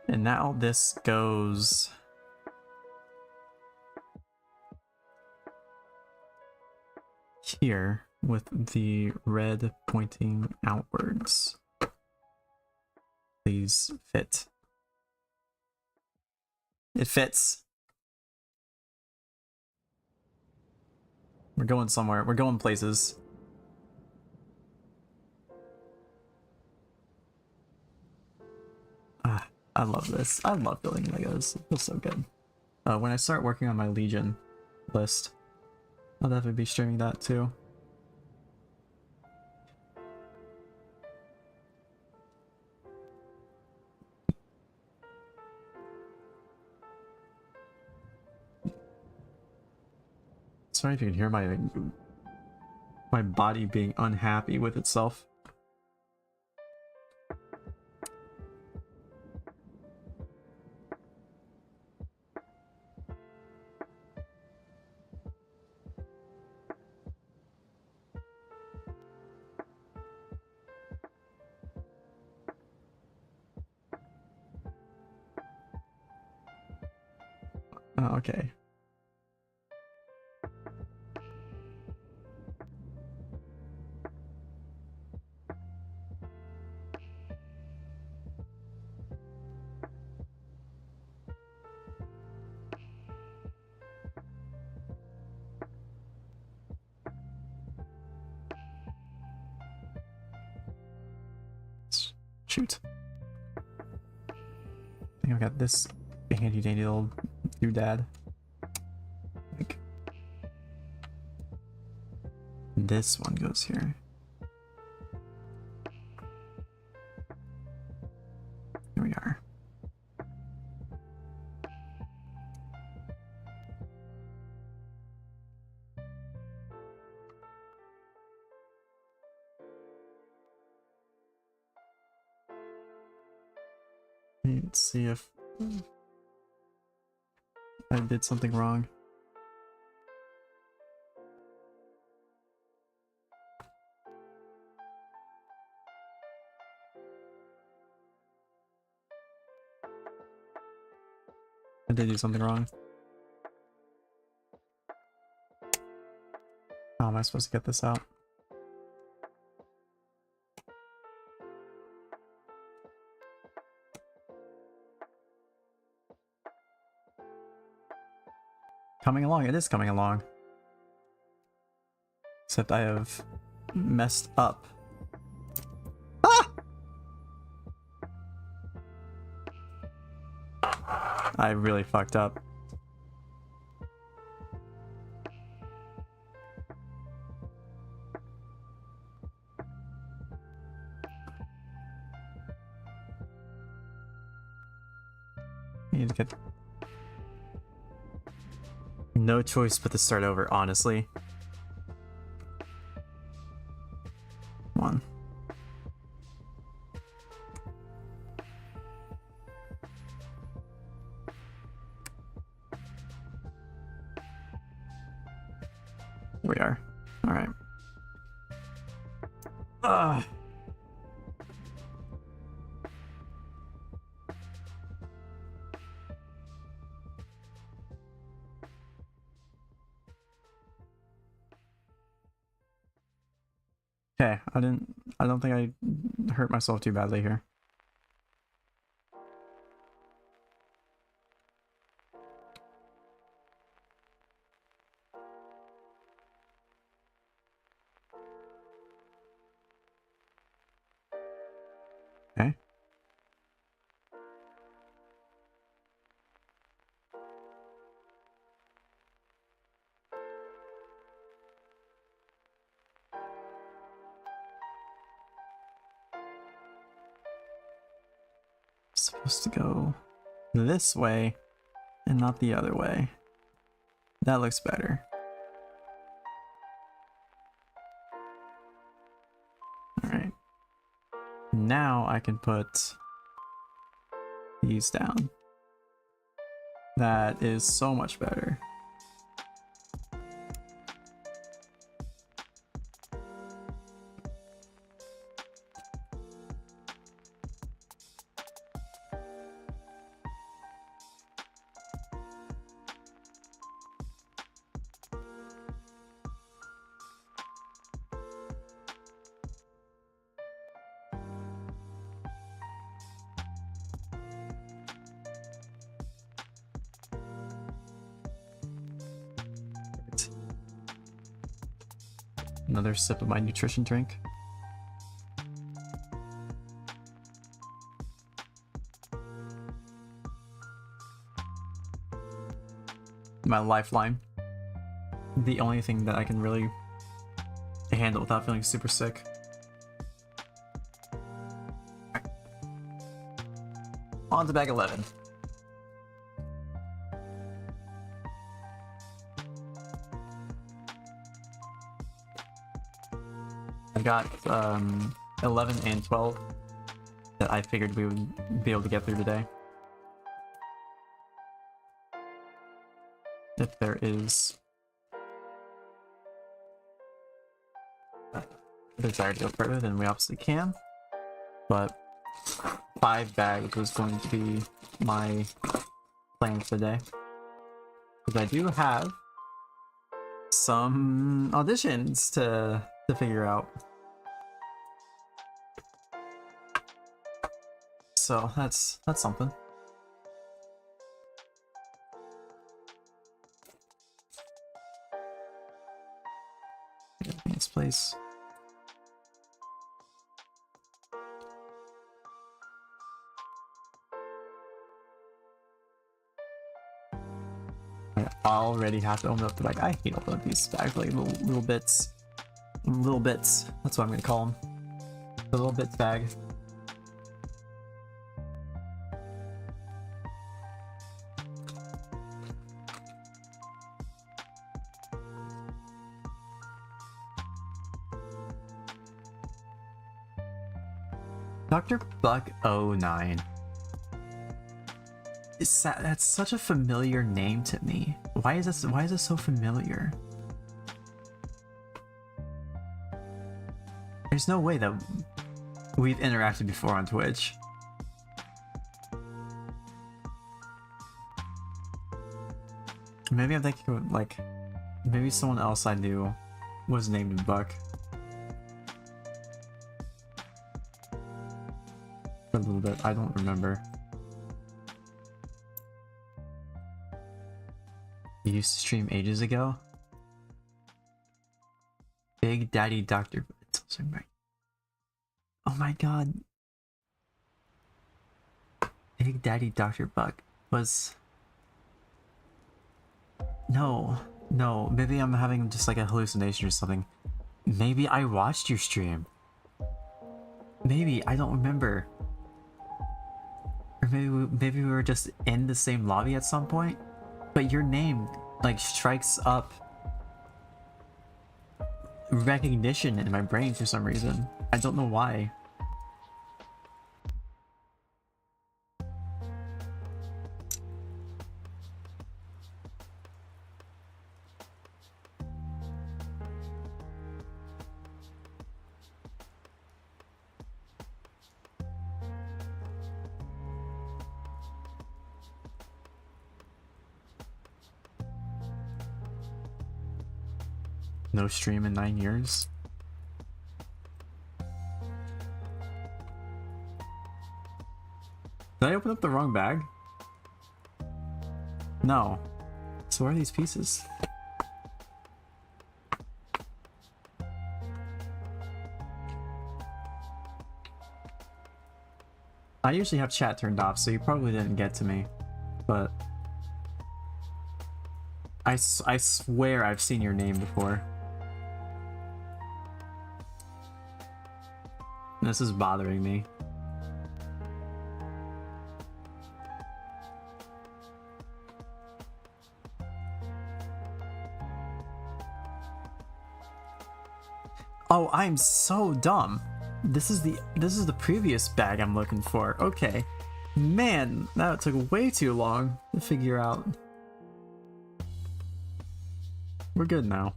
And now this goes here with the red pointing outwards. Please fit. It fits. We're going somewhere. We're going places. I love this. I love building Legos. It feels so good. When I start working on my Legion list, I'll definitely be streaming that too. Sorry if you can hear my body being unhappy with itself. Oh, okay. Shoot. I think I've got this handy dandy little doodad. Like, this one goes here. Here we are. Let's see if I did something wrong. I did do something wrong. How am I supposed to get this out? Coming along, it is coming along. Except I have messed up. Ah! I really fucked up. I need to get... No choice but to start over, honestly. Come on. We are. Alright. Ugh. Okay, I don't think I hurt myself too badly here. Okay. Supposed to go this way and not the other way. That looks better. Alright. Now I can put these down. That is so much better. Another sip of my nutrition drink. My lifeline. The only thing that I can really handle without feeling super sick. On to bag 11. I got 11 and 12 that I figured we would be able to get through today. If there is a desire to go further, then we obviously can. But 5 bags was going to be my plan for the day. Because I do have some auditions to figure out. So that's something. Advanced place. I already have to open up the bag. I hate opening up these bags, like little bits. Little bits. That's what I'm gonna call them. The little bits bag. Dr. Buck 09. That's such a familiar name to me. Why is this so familiar? There's no way that we've interacted before on Twitch. Maybe I'm thinking of, like, maybe someone else I knew was named Buck. For a little bit, I don't remember. You used to stream ages ago? Big Daddy Dr. It's also right. Oh my god. Big Daddy Dr. Buck was... No, maybe I'm having just like a hallucination or something. Maybe I watched your stream. Maybe, I don't remember. Or maybe we were just in the same lobby at some point. But your name, like, strikes up recognition in my brain for some reason. I don't know why. No stream in 9 years. Did I open up the wrong bag? No. So where are these pieces? I usually have chat turned off, so you probably didn't get to me. But I swear I've seen your name before. This is bothering me. Oh, I'm so dumb. This is the previous bag I'm looking for. Okay. Man, that took way too long to figure out. We're good now.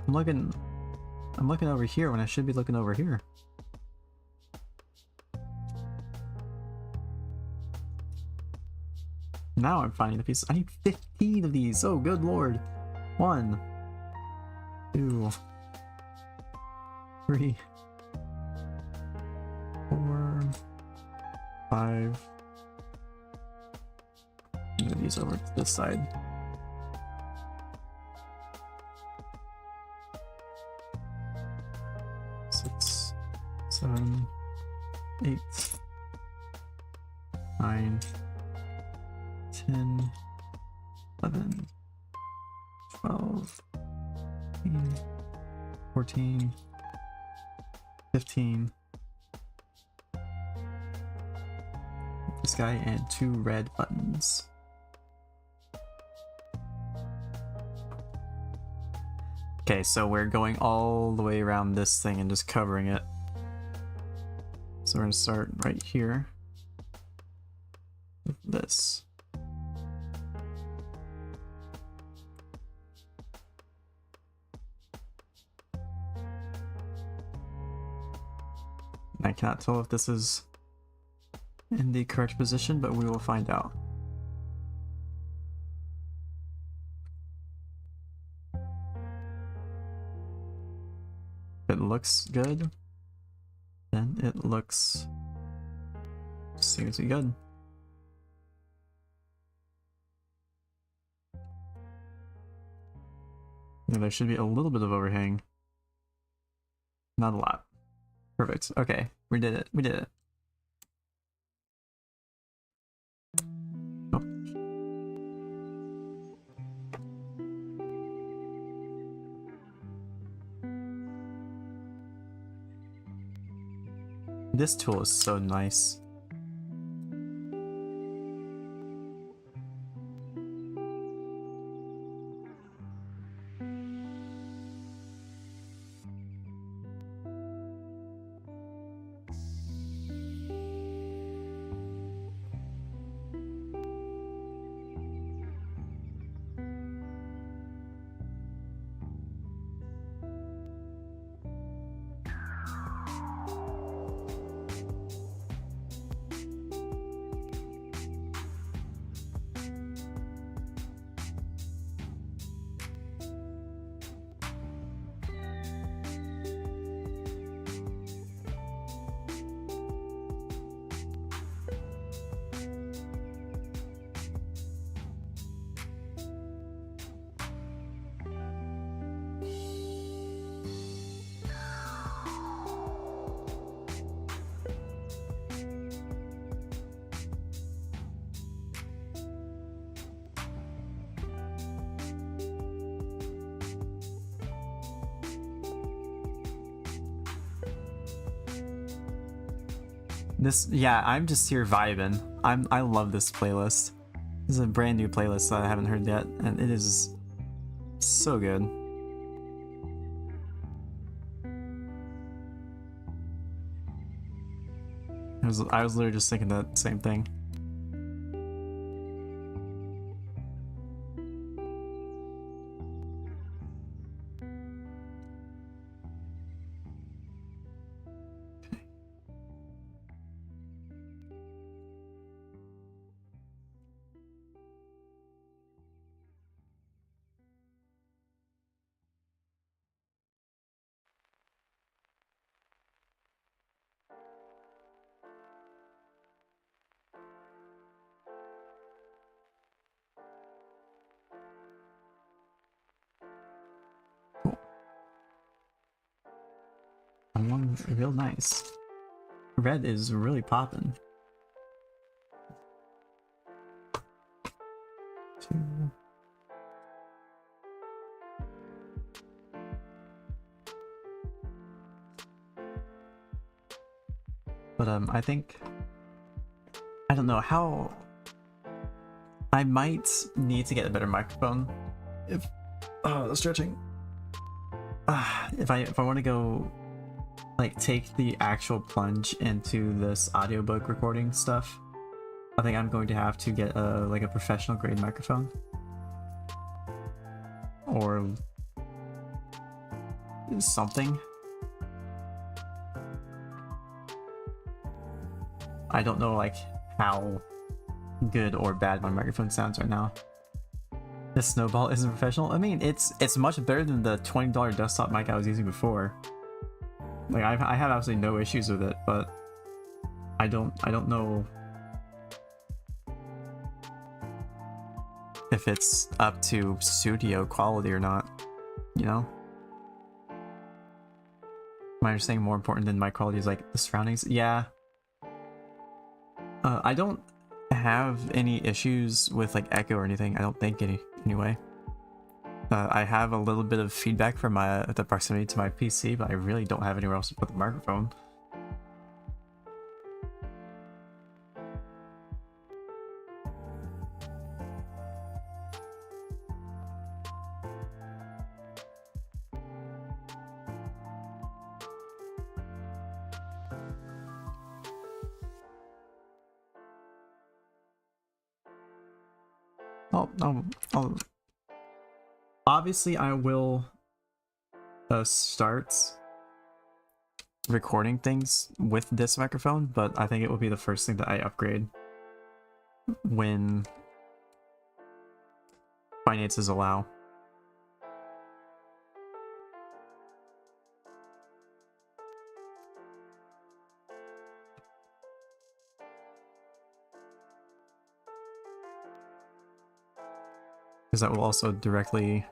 I'm looking over here when I should be looking over here. Now I'm finding the pieces. I need 15 of these. Oh, good lord. 1, 2, 3, 4, 5. Move these over to this side. Six, 7, 8, 9, 10, 11, 12, 13, 14, 15. This guy and 2 red buttons. Okay, so we're going all the way around this thing and just covering it. So we're gonna start right here with this. I cannot tell if this is in the correct position, but we will find out. If it looks good, then it looks seriously good. Yeah, there should be a little bit of overhang. Not a lot. Perfect. Okay, we did it. We did it. Oh. This tool is so nice. This, yeah, I'm just here vibing. I love this playlist. This is a brand new playlist that I haven't heard yet, and it is so good. I was literally just thinking that same thing. real nice. Red is really popping. 2. But I think, I don't know how, I might need to get a better microphone if stretching. If I want to go like take the actual plunge into this audiobook recording stuff, I think I'm going to have to get like a professional grade microphone or something. I don't know like how good or bad my microphone sounds right now. The Snowball isn't professional. I mean, it's much better than the $20 desktop mic I was using before. Like I have absolutely no issues with it, but I don't know if it's up to studio quality or not, you know? My understanding more important than my quality is like the surroundings. Yeah. I don't have any issues with like echo or anything. I don't think anyway. I have a little bit of feedback from the proximity to my PC, but I really don't have anywhere else to put the microphone. Obviously, I will start recording things with this microphone, but I think it will be the first thing that I upgrade when finances allow. Because that will also directly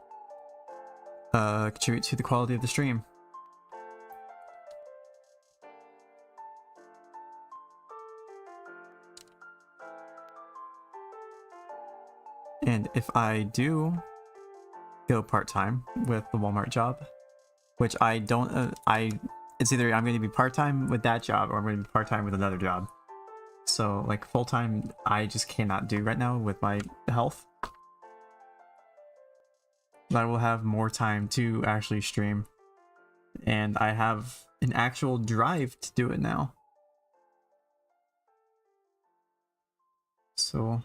contribute to the quality of the stream. And if I do go part-time with the Walmart job, which I don't, it's either I'm going to be part-time with that job or I'm going to be part-time with another job. So like full-time, I just cannot do right now with my health. But I will have more time to actually stream. And I have an actual drive to do it now. So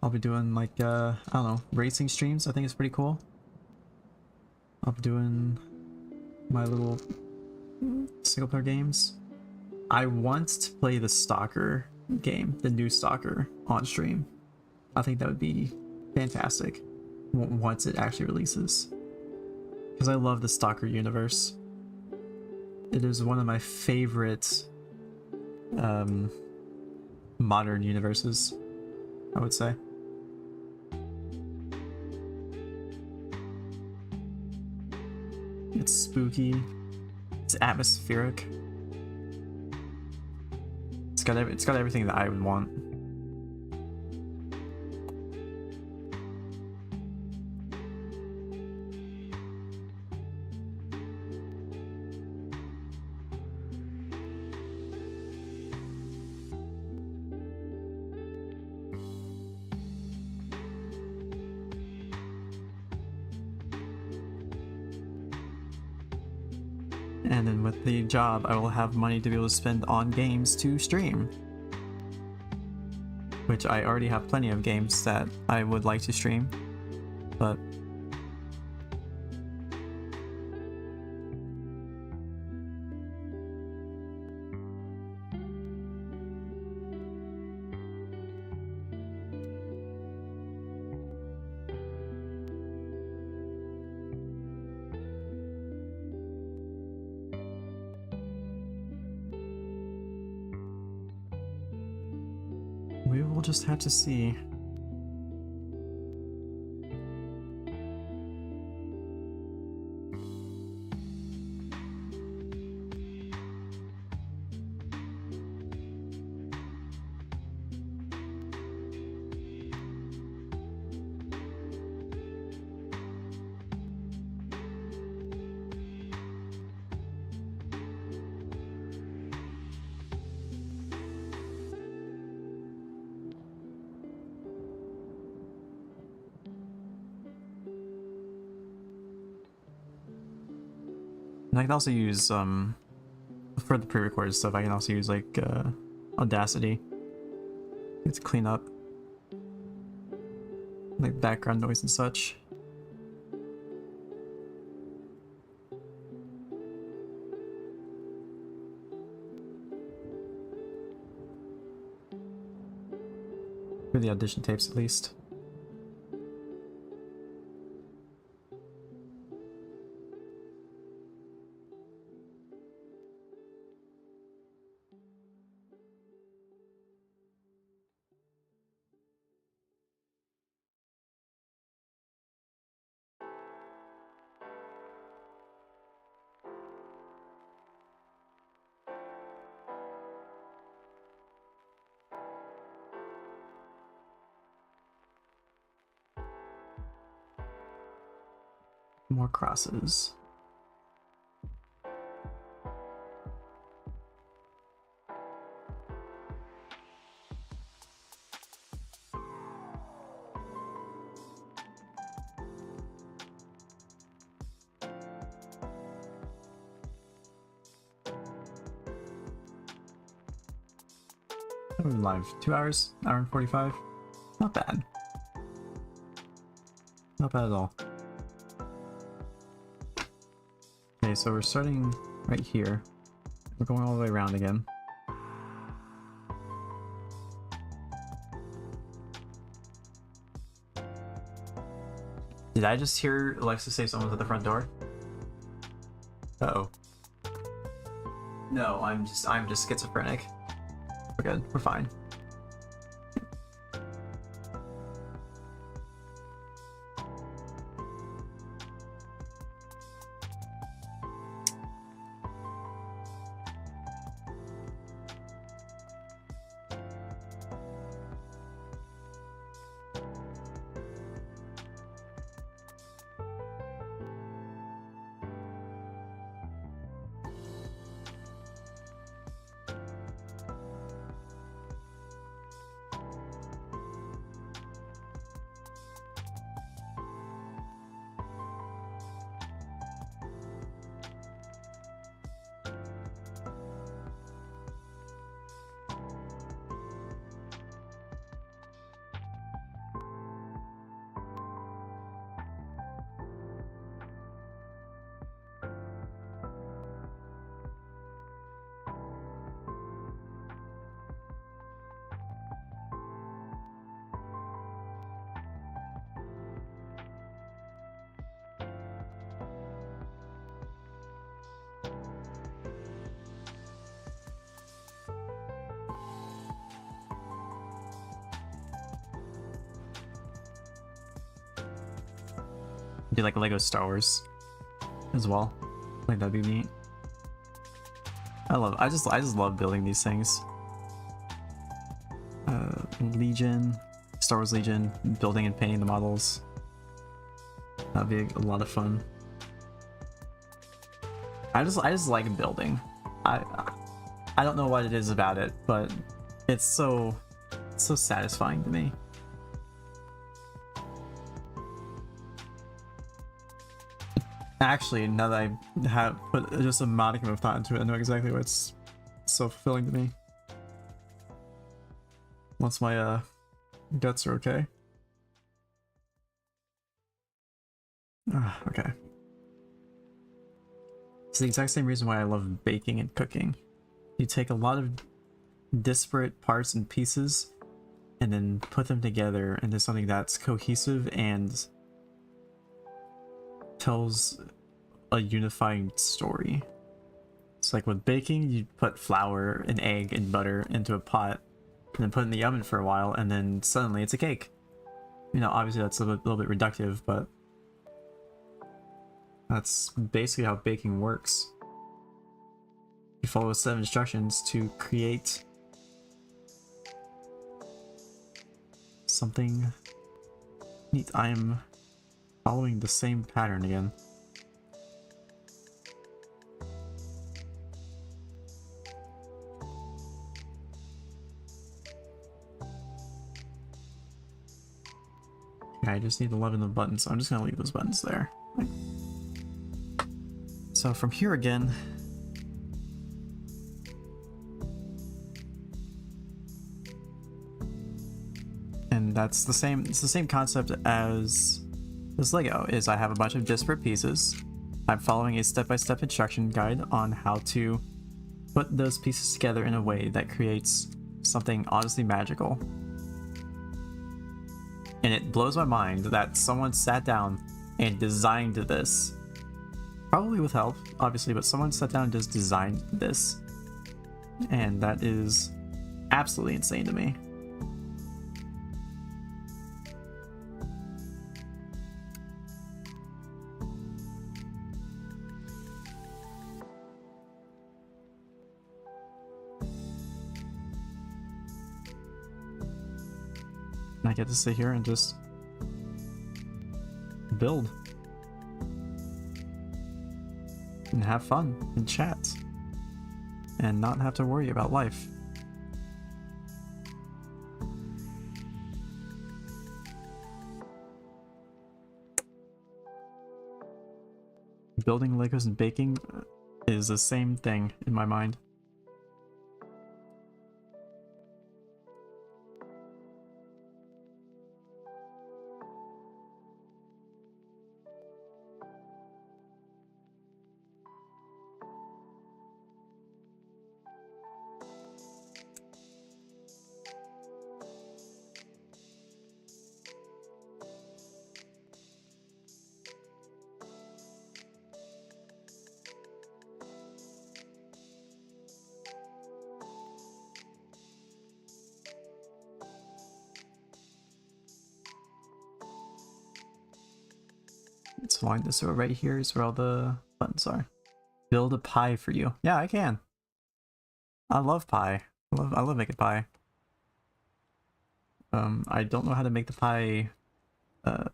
I'll be doing like, I don't know, racing streams. I think it's pretty cool. I'll be doing my little single player games. I want to play the Stalker game, the new Stalker, on stream. I think that would be fantastic once it actually releases. Because I love the Stalker universe. It is one of my favorite modern universes, I would say. It's spooky. It's atmospheric. It's got everything that I would want. And then with the job, I will have money to be able to spend on games to stream. Which I already have plenty of games that I would like to stream, but we will just have to see. And I can also use for the pre-recorded stuff, I can also use like Audacity to clean up like background noise and such. For the audition tapes at least. More crosses. We're live 2 hours, hour and 45. Not bad. Not bad at all. Okay, so we're starting right here. We're going all the way around again. Did I just hear Alexa say someone's at the front door? Uh-oh. No, I'm just schizophrenic. We're good. We're fine. Do like Lego Star Wars as well. Like that'd be neat. I just love building these things. Legion, Star Wars Legion, building and painting the models. That'd be a lot of fun. I just like building. I don't know what it is about it, but it's so satisfying to me. Actually, now that I have put just a modicum of thought into it, I know exactly what's so fulfilling to me. Once my guts are okay. Okay. It's the exact same reason why I love baking and cooking. You take a lot of disparate parts and pieces and then put them together into something that's cohesive and tells a unifying story. It's like with baking, you put flour, an egg, and butter into a pot, and then put it in the oven for a while, and then suddenly it's a cake. You know, obviously that's a little bit reductive, but that's basically how baking works. You follow a set of instructions to create something neat. I'm following the same pattern again. Okay, I just need 11 of the buttons, so I'm just gonna leave those buttons there. Like, So from here again, and that's the same, it's the same concept as this Lego, is I have a bunch of disparate pieces. I'm following a step-by-step instruction guide on how to put those pieces together in a way that creates something honestly magical. And it blows my mind that someone sat down and designed this. Probably with help, obviously, but someone sat down and just designed this. And that is absolutely insane to me. And I get to sit here and just build and have fun and chat and not have to worry about life. Building Legos and baking is the same thing in my mind. It's along this row right here is where all the buttons are. Build a pie for you. Yeah, I can. I love pie. I love making pie. I don't know how to make the pie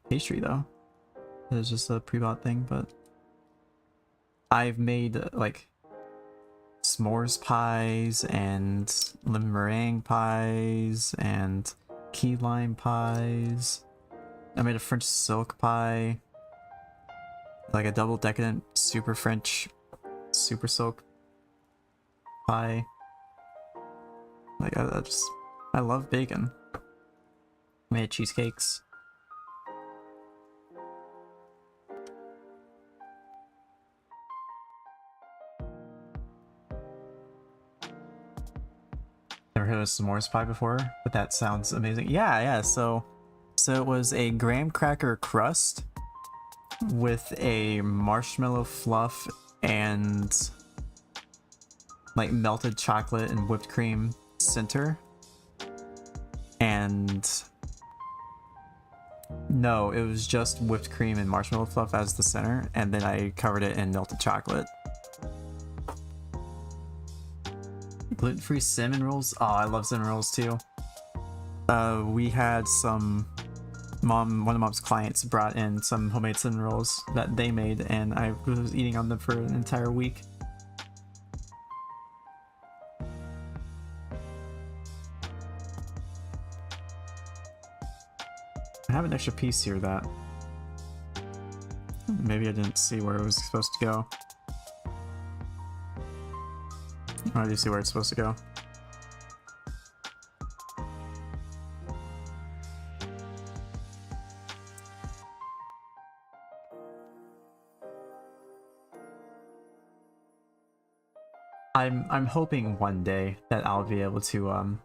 pastry though. It's just a pre-bought thing, but I've made like s'mores pies and lemon meringue pies and key lime pies. I made a French silk pie, like a double decadent super French super silk pie. Like I love bacon. Made cheesecakes. Never heard of s'mores pie before, but that sounds amazing. Yeah, so it was a graham cracker crust with a marshmallow fluff and like melted chocolate and whipped cream center. And no, it was just whipped cream and marshmallow fluff as the center, and then I covered it in melted chocolate. Gluten-free cinnamon rolls? Oh, I love cinnamon rolls too. We had some one of mom's clients brought in some homemade cinnamon rolls that they made, and I was eating on them for an entire week. I have an extra piece here that maybe I didn't see where it was supposed to go. Oh, I do see where it's supposed to go. I'm hoping one day that I'll be able to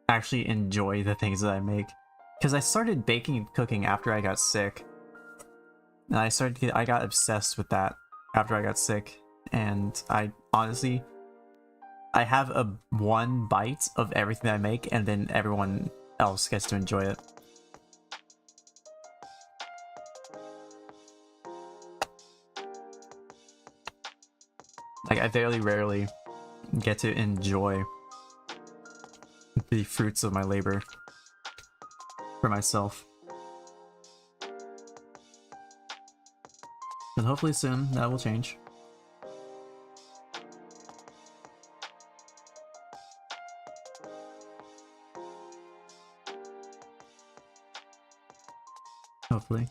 actually enjoy the things that I make, because I started baking and cooking after I got sick, and I got obsessed with that after I got sick, and I honestly have a one bite of everything that I make, and then everyone else gets to enjoy it. Like, I very rarely get to enjoy the fruits of my labor for myself. And hopefully soon that will change. Hopefully.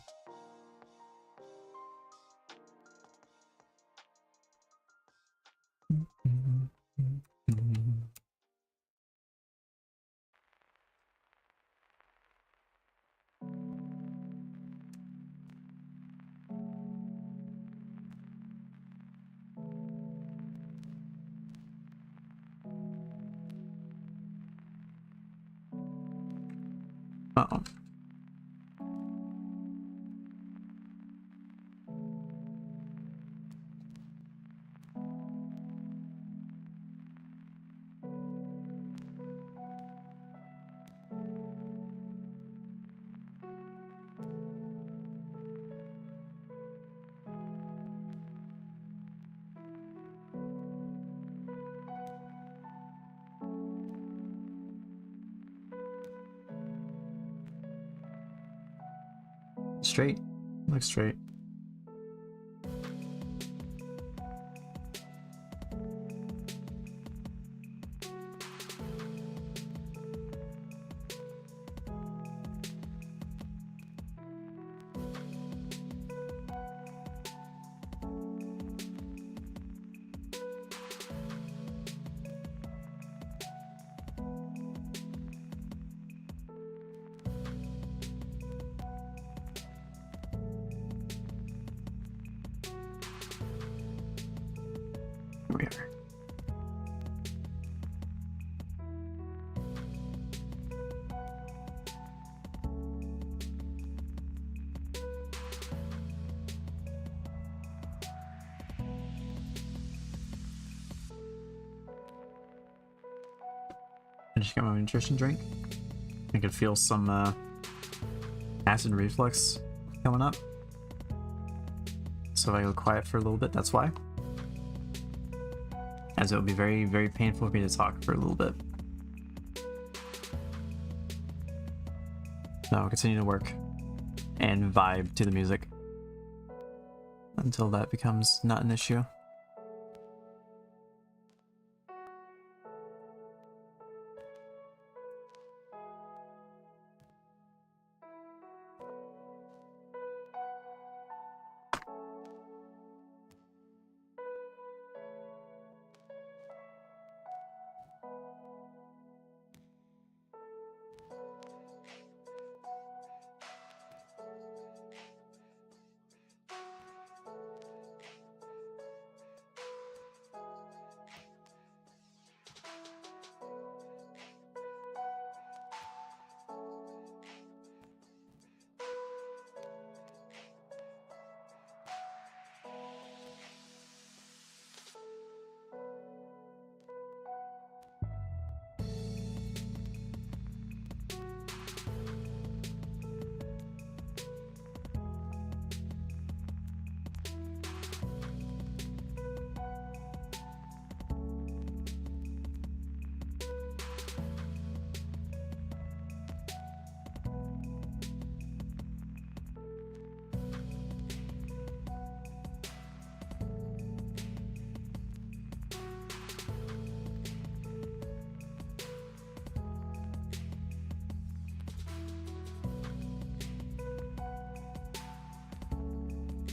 Uh-oh. Straight. Looks straight. Here we are. I just got my nutrition drink. I could feel some acid reflux coming up. So if I go quiet for a little bit, that's why. As it will be very, very painful for me to talk for a little bit. So I'll continue to work and vibe to the music until that becomes not an issue.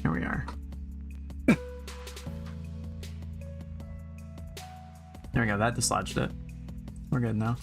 Here we are. There we go, that dislodged it. We're good now.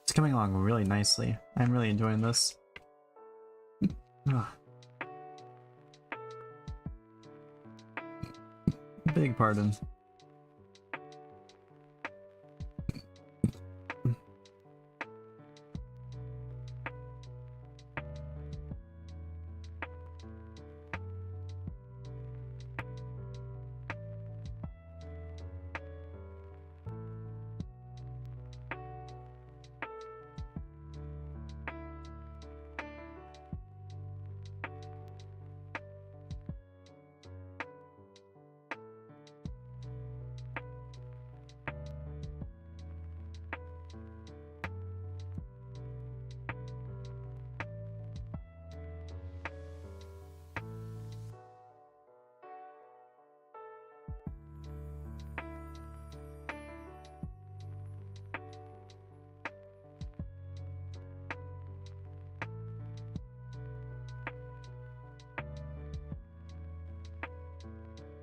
It's coming along really nicely. I'm really enjoying this. Big pardon.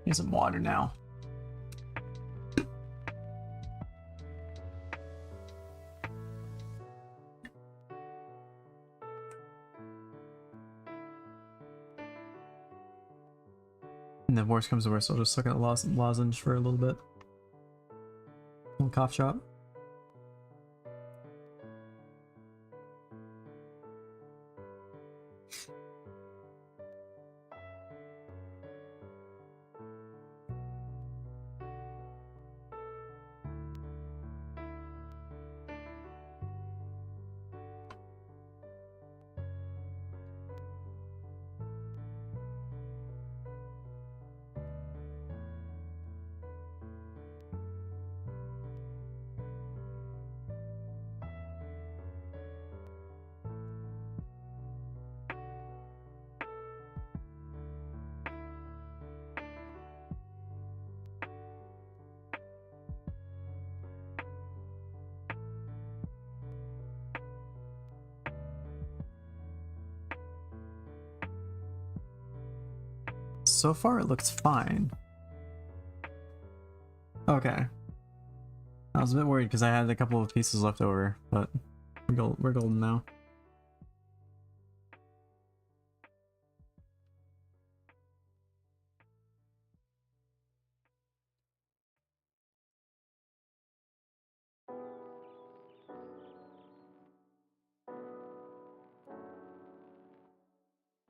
Need some water now. And then worst comes to worst, I'll just look at lozenge for a little bit. Little cough shot. So far, it looks fine. Okay. I was a bit worried because I had a couple of pieces left over, but we're golden now.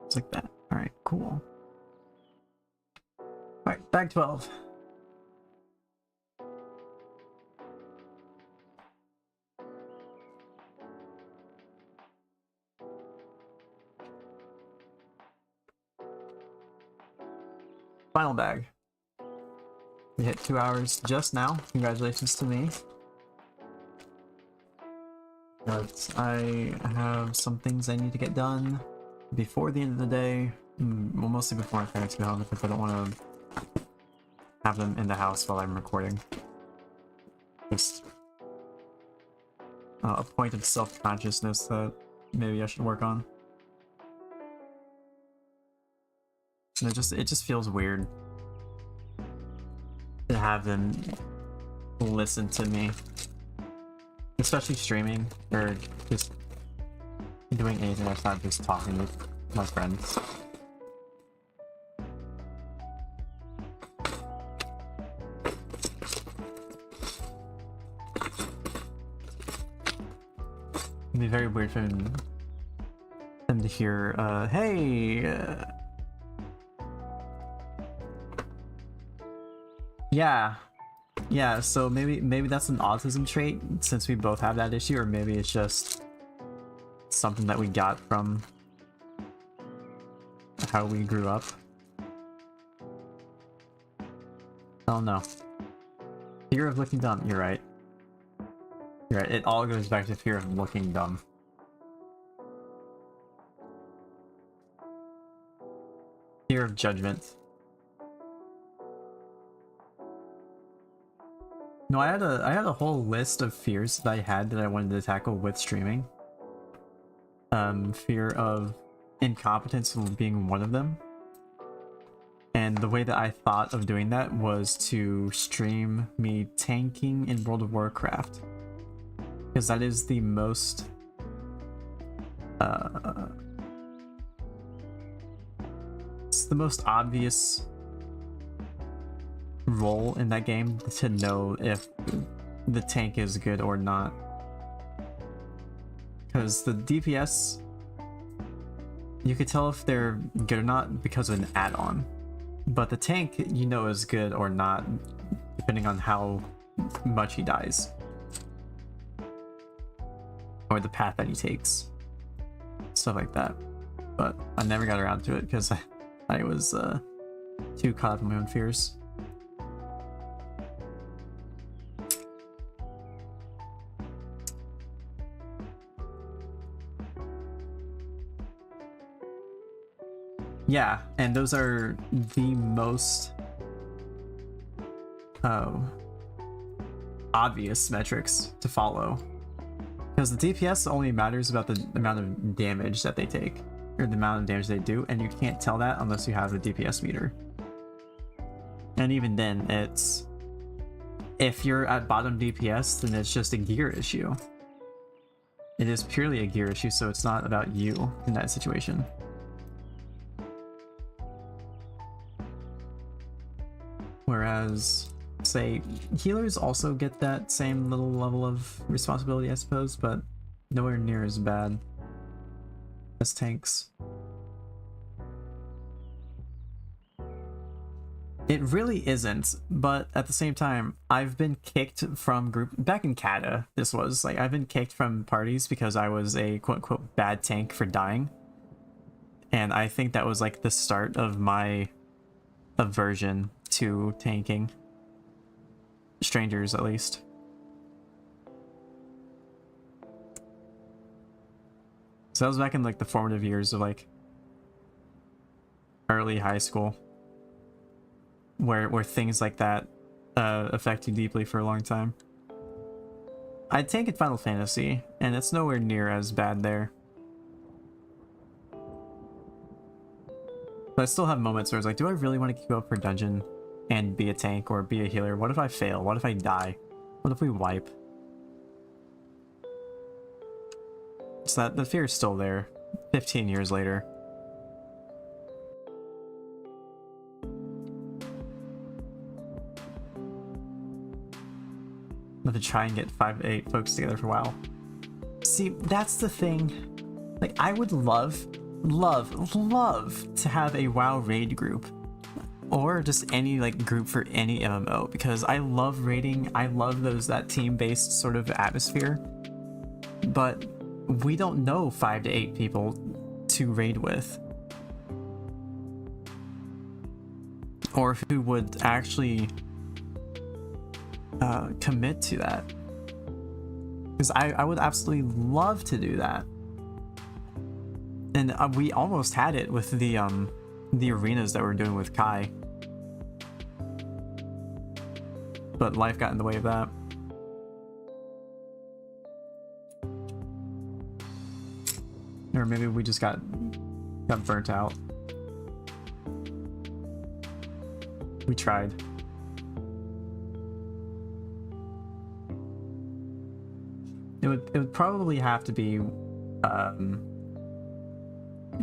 It's like that. Alright, cool. Alright, bag 12. Final bag. We hit 2 hours just now. Congratulations to me. But I have some things I need to get done before the end of the day. Well, mostly before my parents go home, because I don't want to have them in the house while I'm recording. Just a point of self-consciousness that maybe I should work on. And it just feels weird to have them listen to me, especially streaming or just doing anything that's not just talking with my friends. It'd be very weird for them to hear, hey, yeah, so maybe that's an autism trait since we both have that issue, or maybe it's just something that we got from how we grew up. I don't know. Fear of looking dumb, you're right. You're right, it all goes back to fear of looking dumb. Fear of judgment. No, I had a whole list of fears that I had that I wanted to tackle with streaming. Fear of incompetence being one of them. And the way that I thought of doing that was to stream me tanking in World of Warcraft. Because that is the most it's the most obvious role in that game to know if the tank is good or not. Because the DPS, you could tell if they're good or not because of an add-on. But the tank, you know, is good or not depending on how much he dies. Or the path that he takes. Stuff like that. But I never got around to it because I was too caught up in my own fears. Yeah, and those are the most obvious metrics to follow. Because the DPS only matters about the amount of damage that they take, or the amount of damage they do, and you can't tell that unless you have a DPS meter. And even then, it's... if you're at bottom DPS, then it's just a gear issue. It is purely a gear issue, so it's not about you in that situation. Whereas, say, healers also get that same little level of responsibility, I suppose, but nowhere near as bad as tanks. It really isn't, but at the same time, I've been kicked from group back in Kata. This was like I've been kicked from parties because I was a quote-unquote bad tank for dying, and I think that was like the start of my aversion to tanking strangers, at least. So that was back in like the formative years of like early high school, where things like that affect you deeply for a long time. I tank in Final Fantasy, and it's nowhere near as bad there. But I still have moments where it's like, do I really want to keep up for dungeon and be a tank or be a healer? What if I fail? What if I die? What if we wipe? So that the fear is still there 15 years later. I'm gonna try and get 5 to 8 folks together for WoW. See, that's the thing. Like, I would love to have a WoW raid group. Or just any like group for any MMO, because I love raiding. I love that team-based sort of atmosphere. But we don't know 5 to 8 people to raid with, or who would actually commit to that. Because I would absolutely love to do that, and we almost had it with the arenas that we're doing with Kai, but life got in the way of that. Or maybe we just got burnt out. We tried. It would probably have to be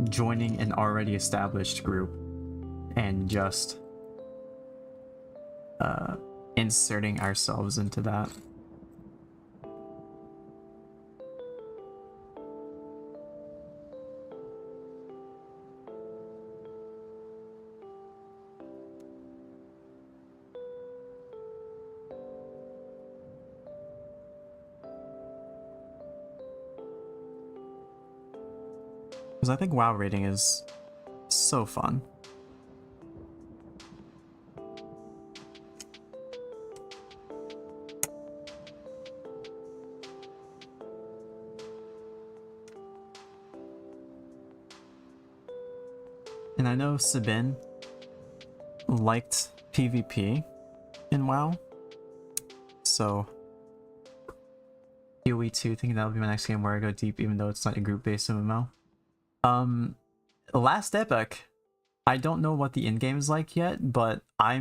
joining an already established group and just inserting ourselves into that. Because I think WoW raiding is so fun. And I know Sabin liked PvP in WoW, so PoE2, thinking that'll be my next game where I go deep, even though it's not a group-based MMO. Last Epoch, I don't know what the in-game is like yet, but I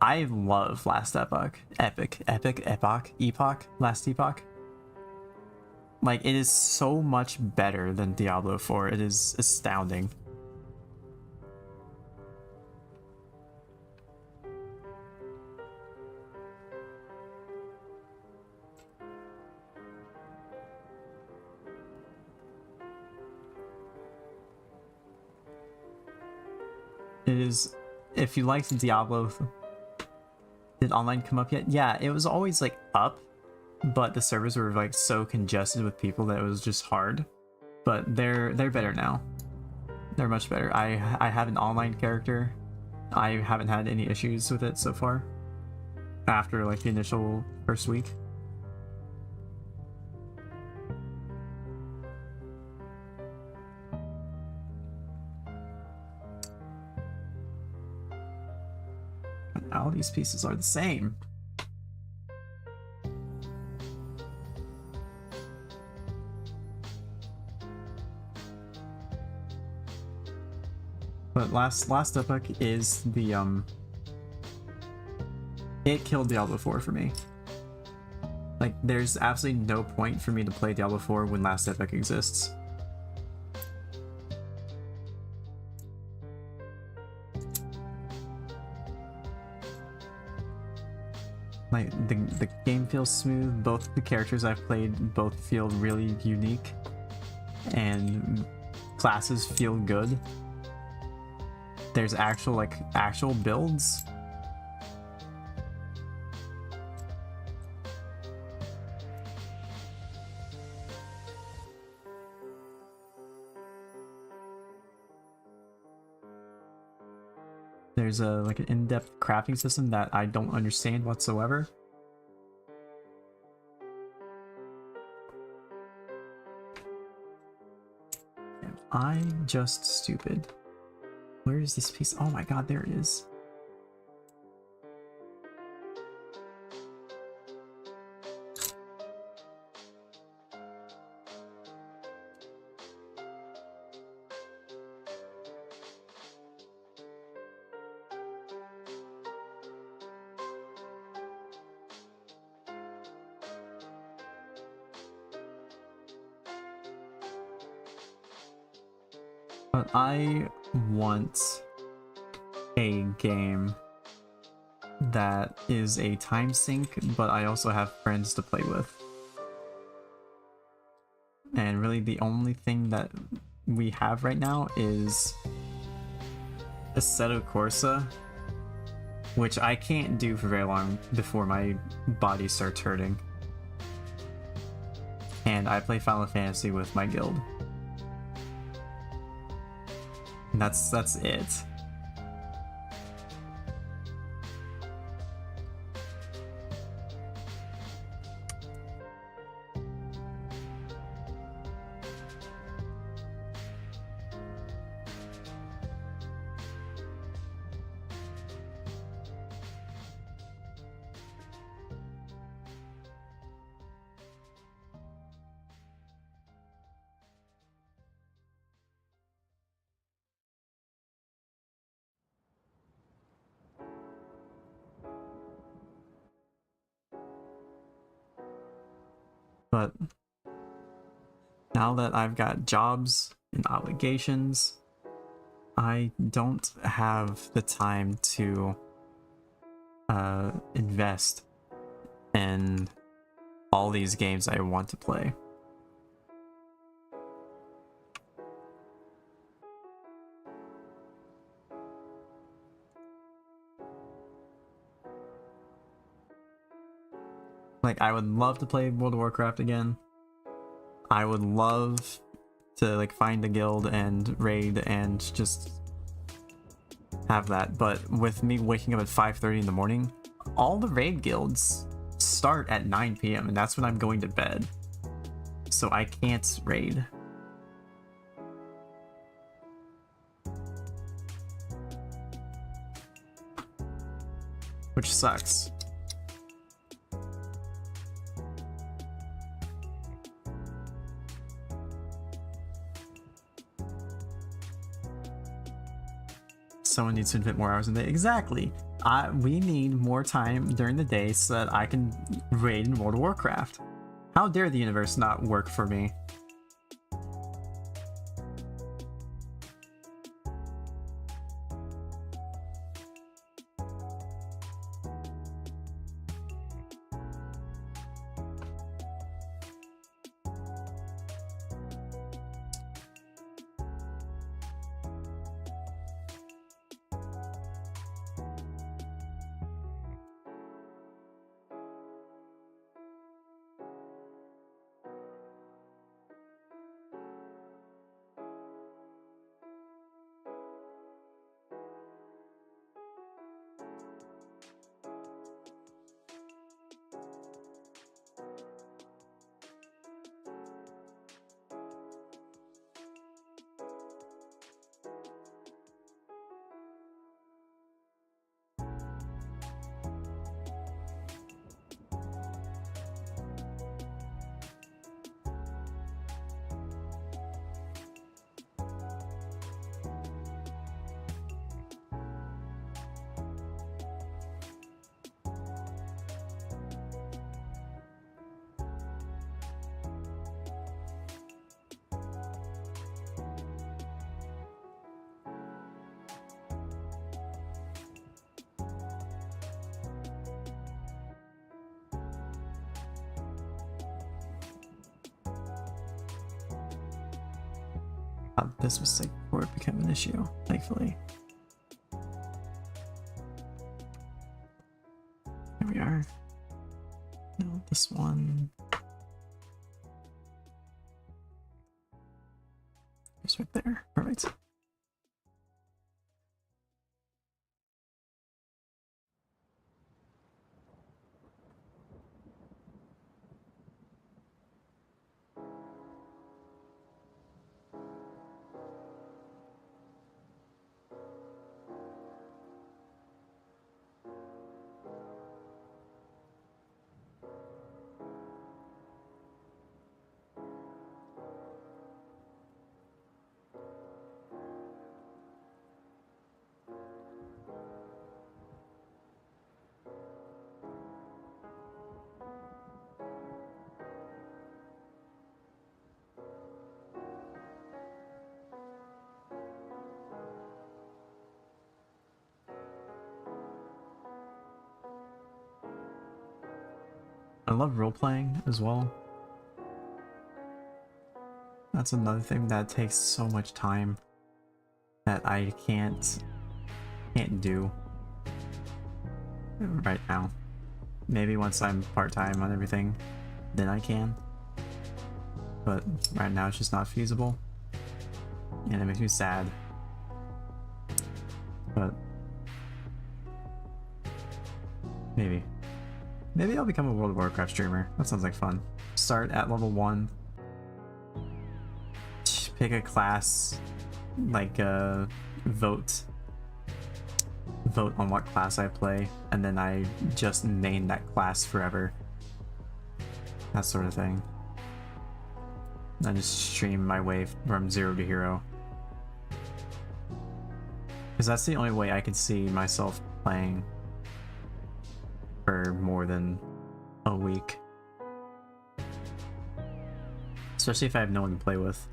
love Last Epoch. Last Epoch. Like, it is so much better than Diablo 4. It is astounding. It is, if you liked Diablo, did online come up yet? Yeah, it was always like up, but the servers were like so congested with people that it was just hard. But they're better now. They're much better. I have an online character. I haven't had any issues with it so far. After like the initial first week. All these pieces are the same. But last epoch is the it killed Diablo 4 for me. Like, there's absolutely no point for me to play Diablo 4 when Last Epoch exists. Like, the game feels smooth, both the characters I've played both feel really unique, and classes feel good. There's actual builds. There's an in-depth crafting system that I don't understand whatsoever. Am I just stupid? Where is this piece? Oh my god, there it is. But I want a game that is a time sink, but I also have friends to play with. And really the only thing that we have right now is Assetto Corsa, which I can't do for very long before my body starts hurting. And I play Final Fantasy with my guild. And that's it. But now that I've got jobs and obligations, I don't have the time to invest in all these games I want to play. Like, I would love to play World of Warcraft again. I would love to find a guild and raid and just have that, but with me waking up at 5:30 in the morning, all the raid guilds start at 9 p.m. and that's when I'm going to bed. So I can't raid. Which sucks. Someone needs to invent more hours in the day. Exactly. We need more time during the day so that I can raid in World of Warcraft. How dare the universe not work for me? Thought this was safe before it became an issue, thankfully. Here we are. No, this one. It's right there. Perfect. I love role-playing as well. That's another thing that takes so much time that I can't do right now. Maybe once I'm part-time on everything, then I can. But right now it's just not feasible. And it makes me sad. But maybe. Maybe I'll become a World of Warcraft streamer. That sounds like fun. Start at level 1. Pick a class. Like, vote on what class I play. And then I just main that class forever. That sort of thing. I just stream my way from 0 to hero. Because that's the only way I can see myself playing for more than a week. Especially if I have no one to play with.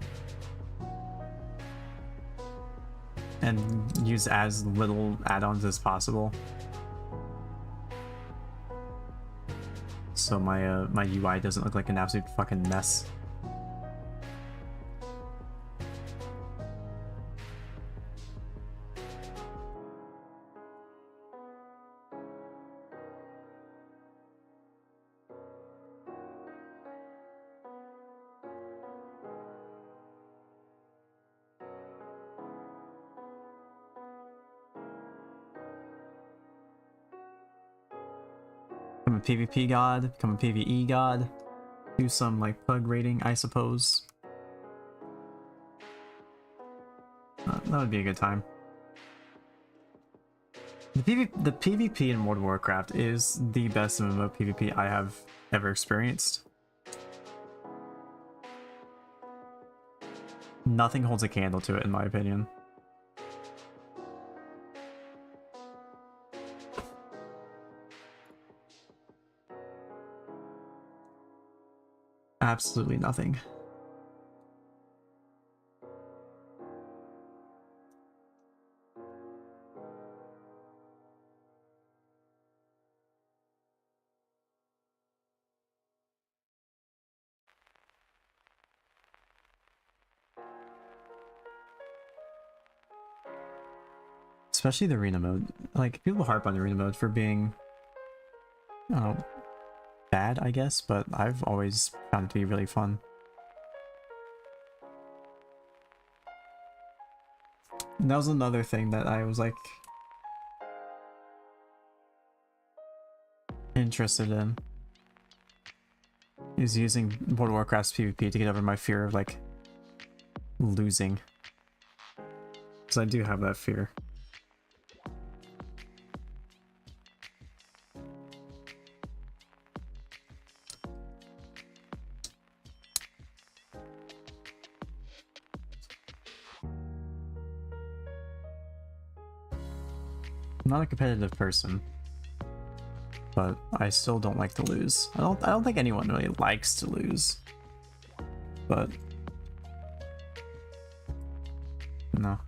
And use as little add-ons as possible. So my my UI doesn't look like an absolute fucking mess. Become a PvP god, become a PvE god, do some like pug raiding, I suppose. That would be a good time. The PvP in World of Warcraft is the best MMO PvP I have ever experienced. Nothing holds a candle to it, in my opinion. Absolutely nothing. Especially the arena mode. Like, people harp on the arena mode for being, bad, I guess, but I've always found it to be really fun. And that was another thing that I was like interested in, is using World of Warcraft's PvP to get over my fear of like losing, because I do have that fear. I'm not a competitive person, but I still don't like to lose. I don't think anyone really likes to lose, but no,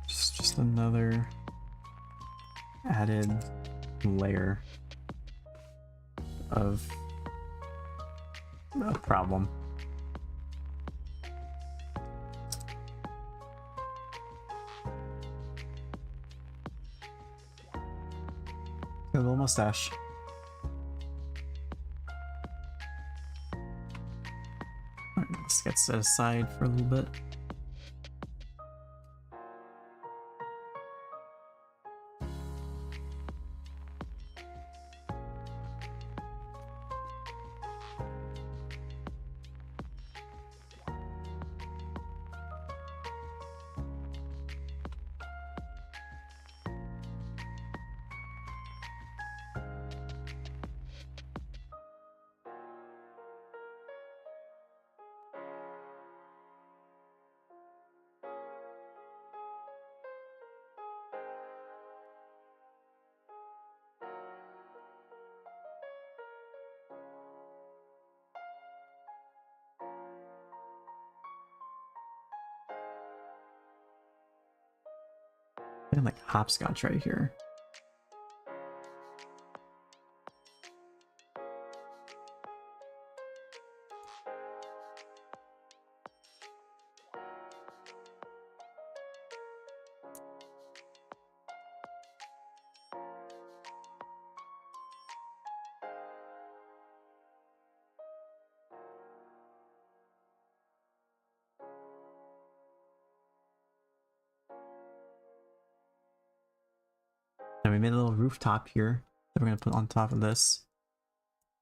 just another added layer of a problem. mustache. Alright, let's get set aside for a little bit. And like hopscotch right here. And we made a little rooftop here that we're gonna put on top of this.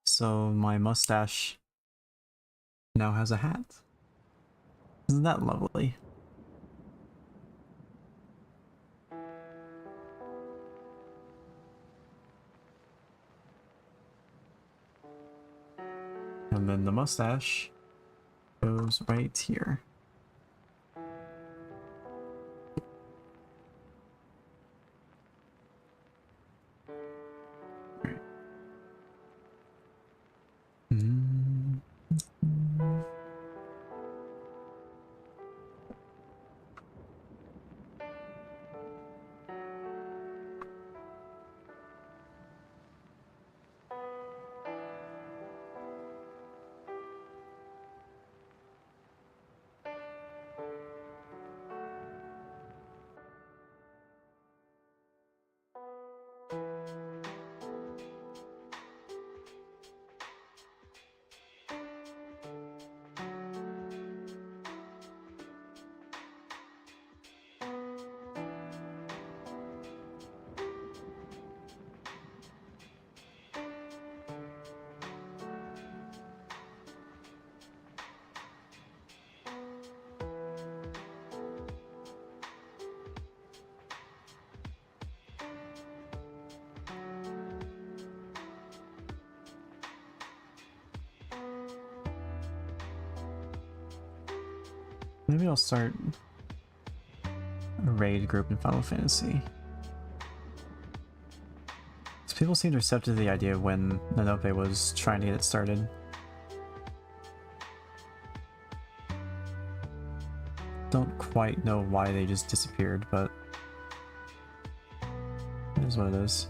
So my mustache now has a hat. Isn't that lovely? And then the mustache goes right here. Right. Maybe I'll start a raid group in Final Fantasy. So people seemed receptive to the idea when Nanope was trying to get it started. Don't quite know why they just disappeared, but it is what it is.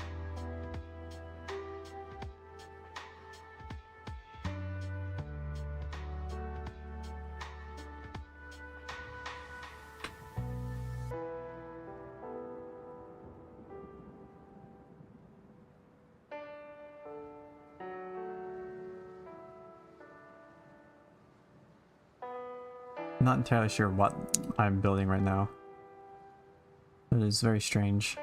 I'm not entirely sure what I'm building right now. It is very strange.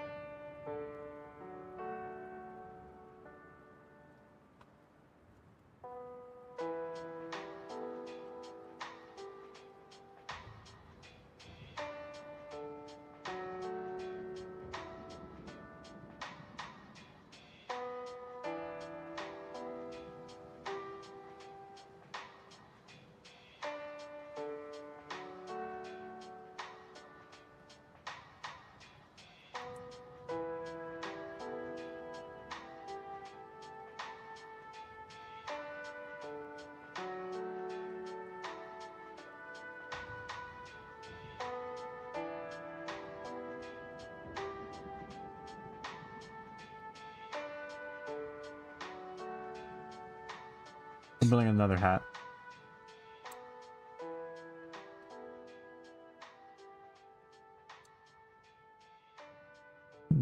I'm building another hat.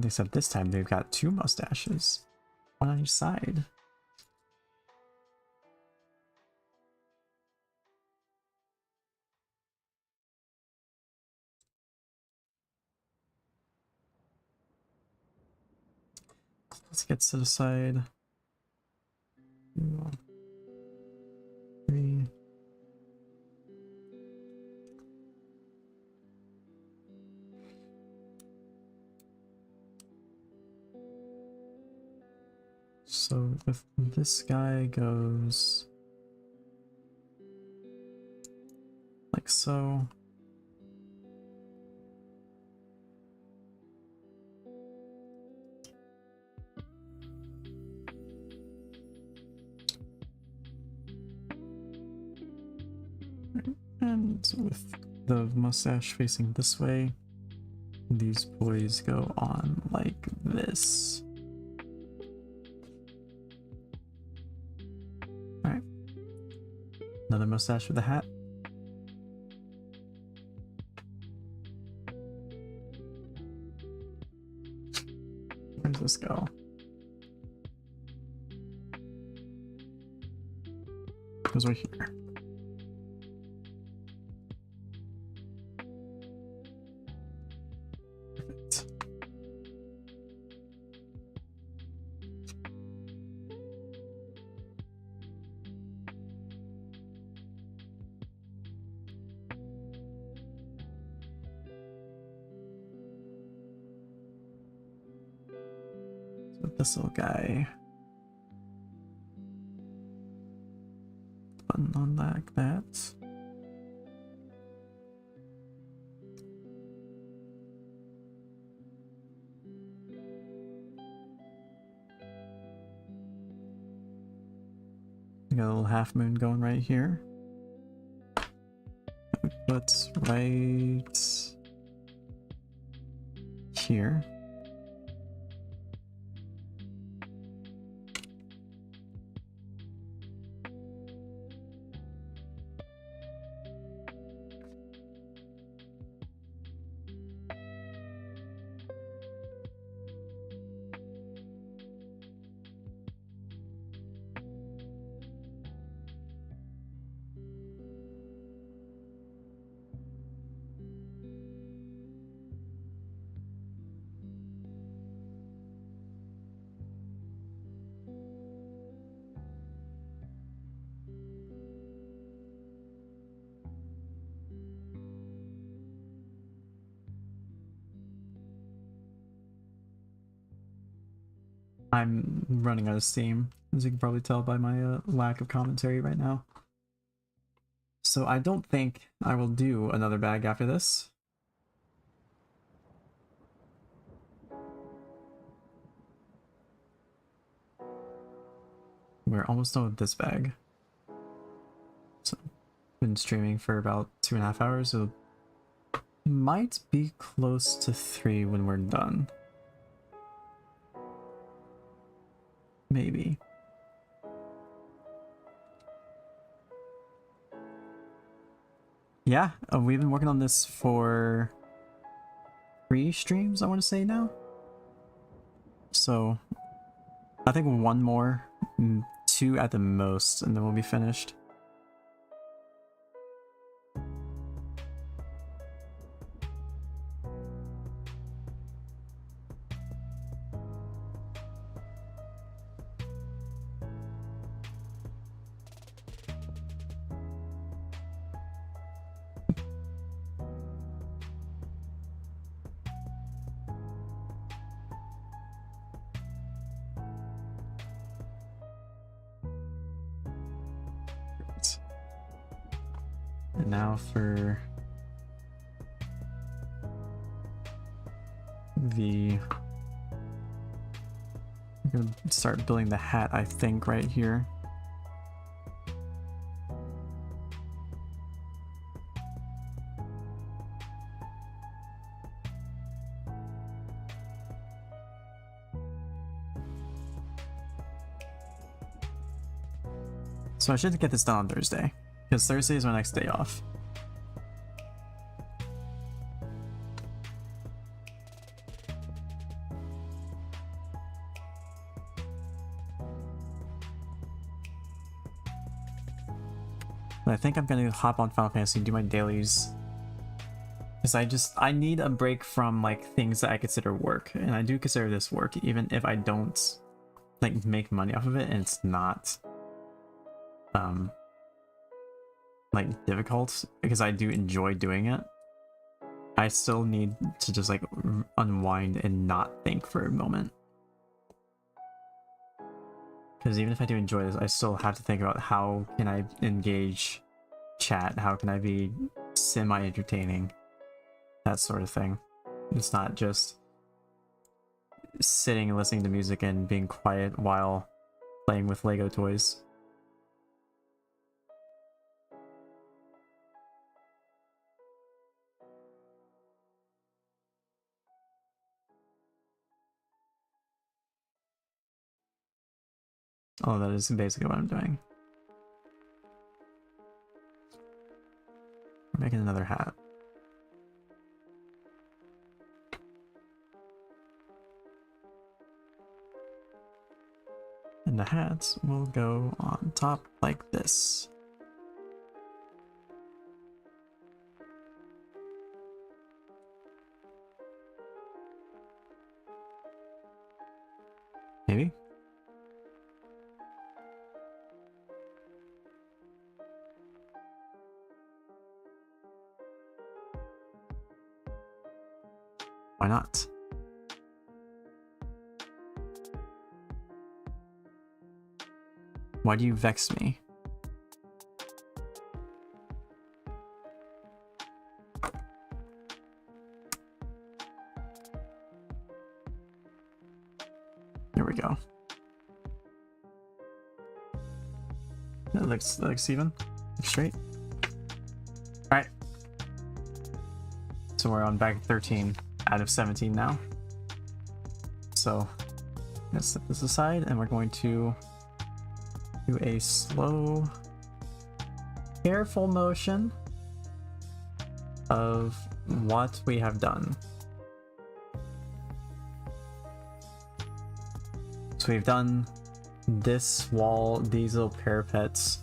Except this time they've got two mustaches. One on each side. Let's get to the side. 2, 3. So if this guy goes like so. And with the mustache facing this way, these boys go on like this. Alright. Another mustache with a hat. Where does this go? Goes right here. Perfect. So this little guy. Button on like that. We got a little half moon going right here. Put right here. I'm running out of steam, as you can probably tell by my lack of commentary right now. So I don't think I will do another bag after this. We're almost done with this bag. So, been streaming for about 2.5 hours, so might be close to 3 when we're done. Maybe. Yeah, we've been working on this for 3 streams, I want to say now. So, I think 1 more, 2 at the most, and then we'll be finished. And now for the... I'm gonna start building the hat, I think, right here. So I should get this done on Thursday, because Thursday is my next day off. I think I'm gonna hop on Final Fantasy and do my dailies. Because I need a break from like things that I consider work. And I do consider this work, even if I don't like make money off of it and it's not like difficult, because I do enjoy doing it. I still need to just like unwind and not think for a moment. Because even if I do enjoy this, I still have to think about how can I engage chat, how can I be semi-entertaining, that sort of thing. It's not just sitting and listening to music and being quiet while playing with Lego toys. Oh, that is basically what I'm doing. We're making another hat. And the hats will go on top like this. Maybe? Why not? Why do you vex me? There we go. That looks even. Looks straight. Alright. So we're on bag 13 out of 17 now. So let's set this aside and we're going to do a slow, careful motion of what we have done. So we've done this wall, these little parapets,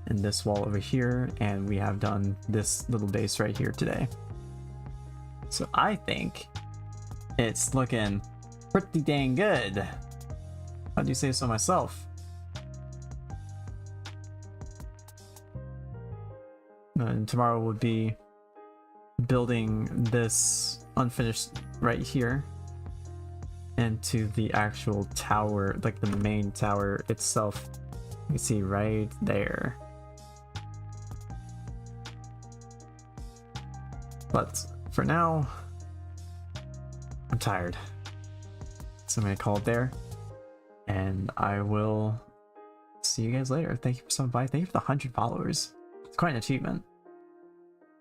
and this wall over here, and we have done this little base right here today. So I think it's looking pretty dang good. How do you say so myself? And tomorrow would be building this unfinished right here into the actual tower, like the main tower itself. You can see right there. But for now, I'm tired. So I'm gonna call it there. And I will see you guys later. Thank you for stopping by. Thank you for the 100 followers. It's quite an achievement.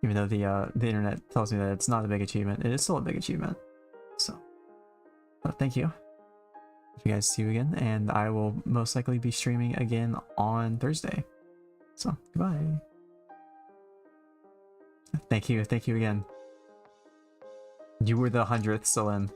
Even though the internet tells me that it's not a big achievement, it is still a big achievement. So, thank you. If you guys see you again, and I will most likely be streaming again on Thursday. So, goodbye. Thank you again. You were the 100th, Celine.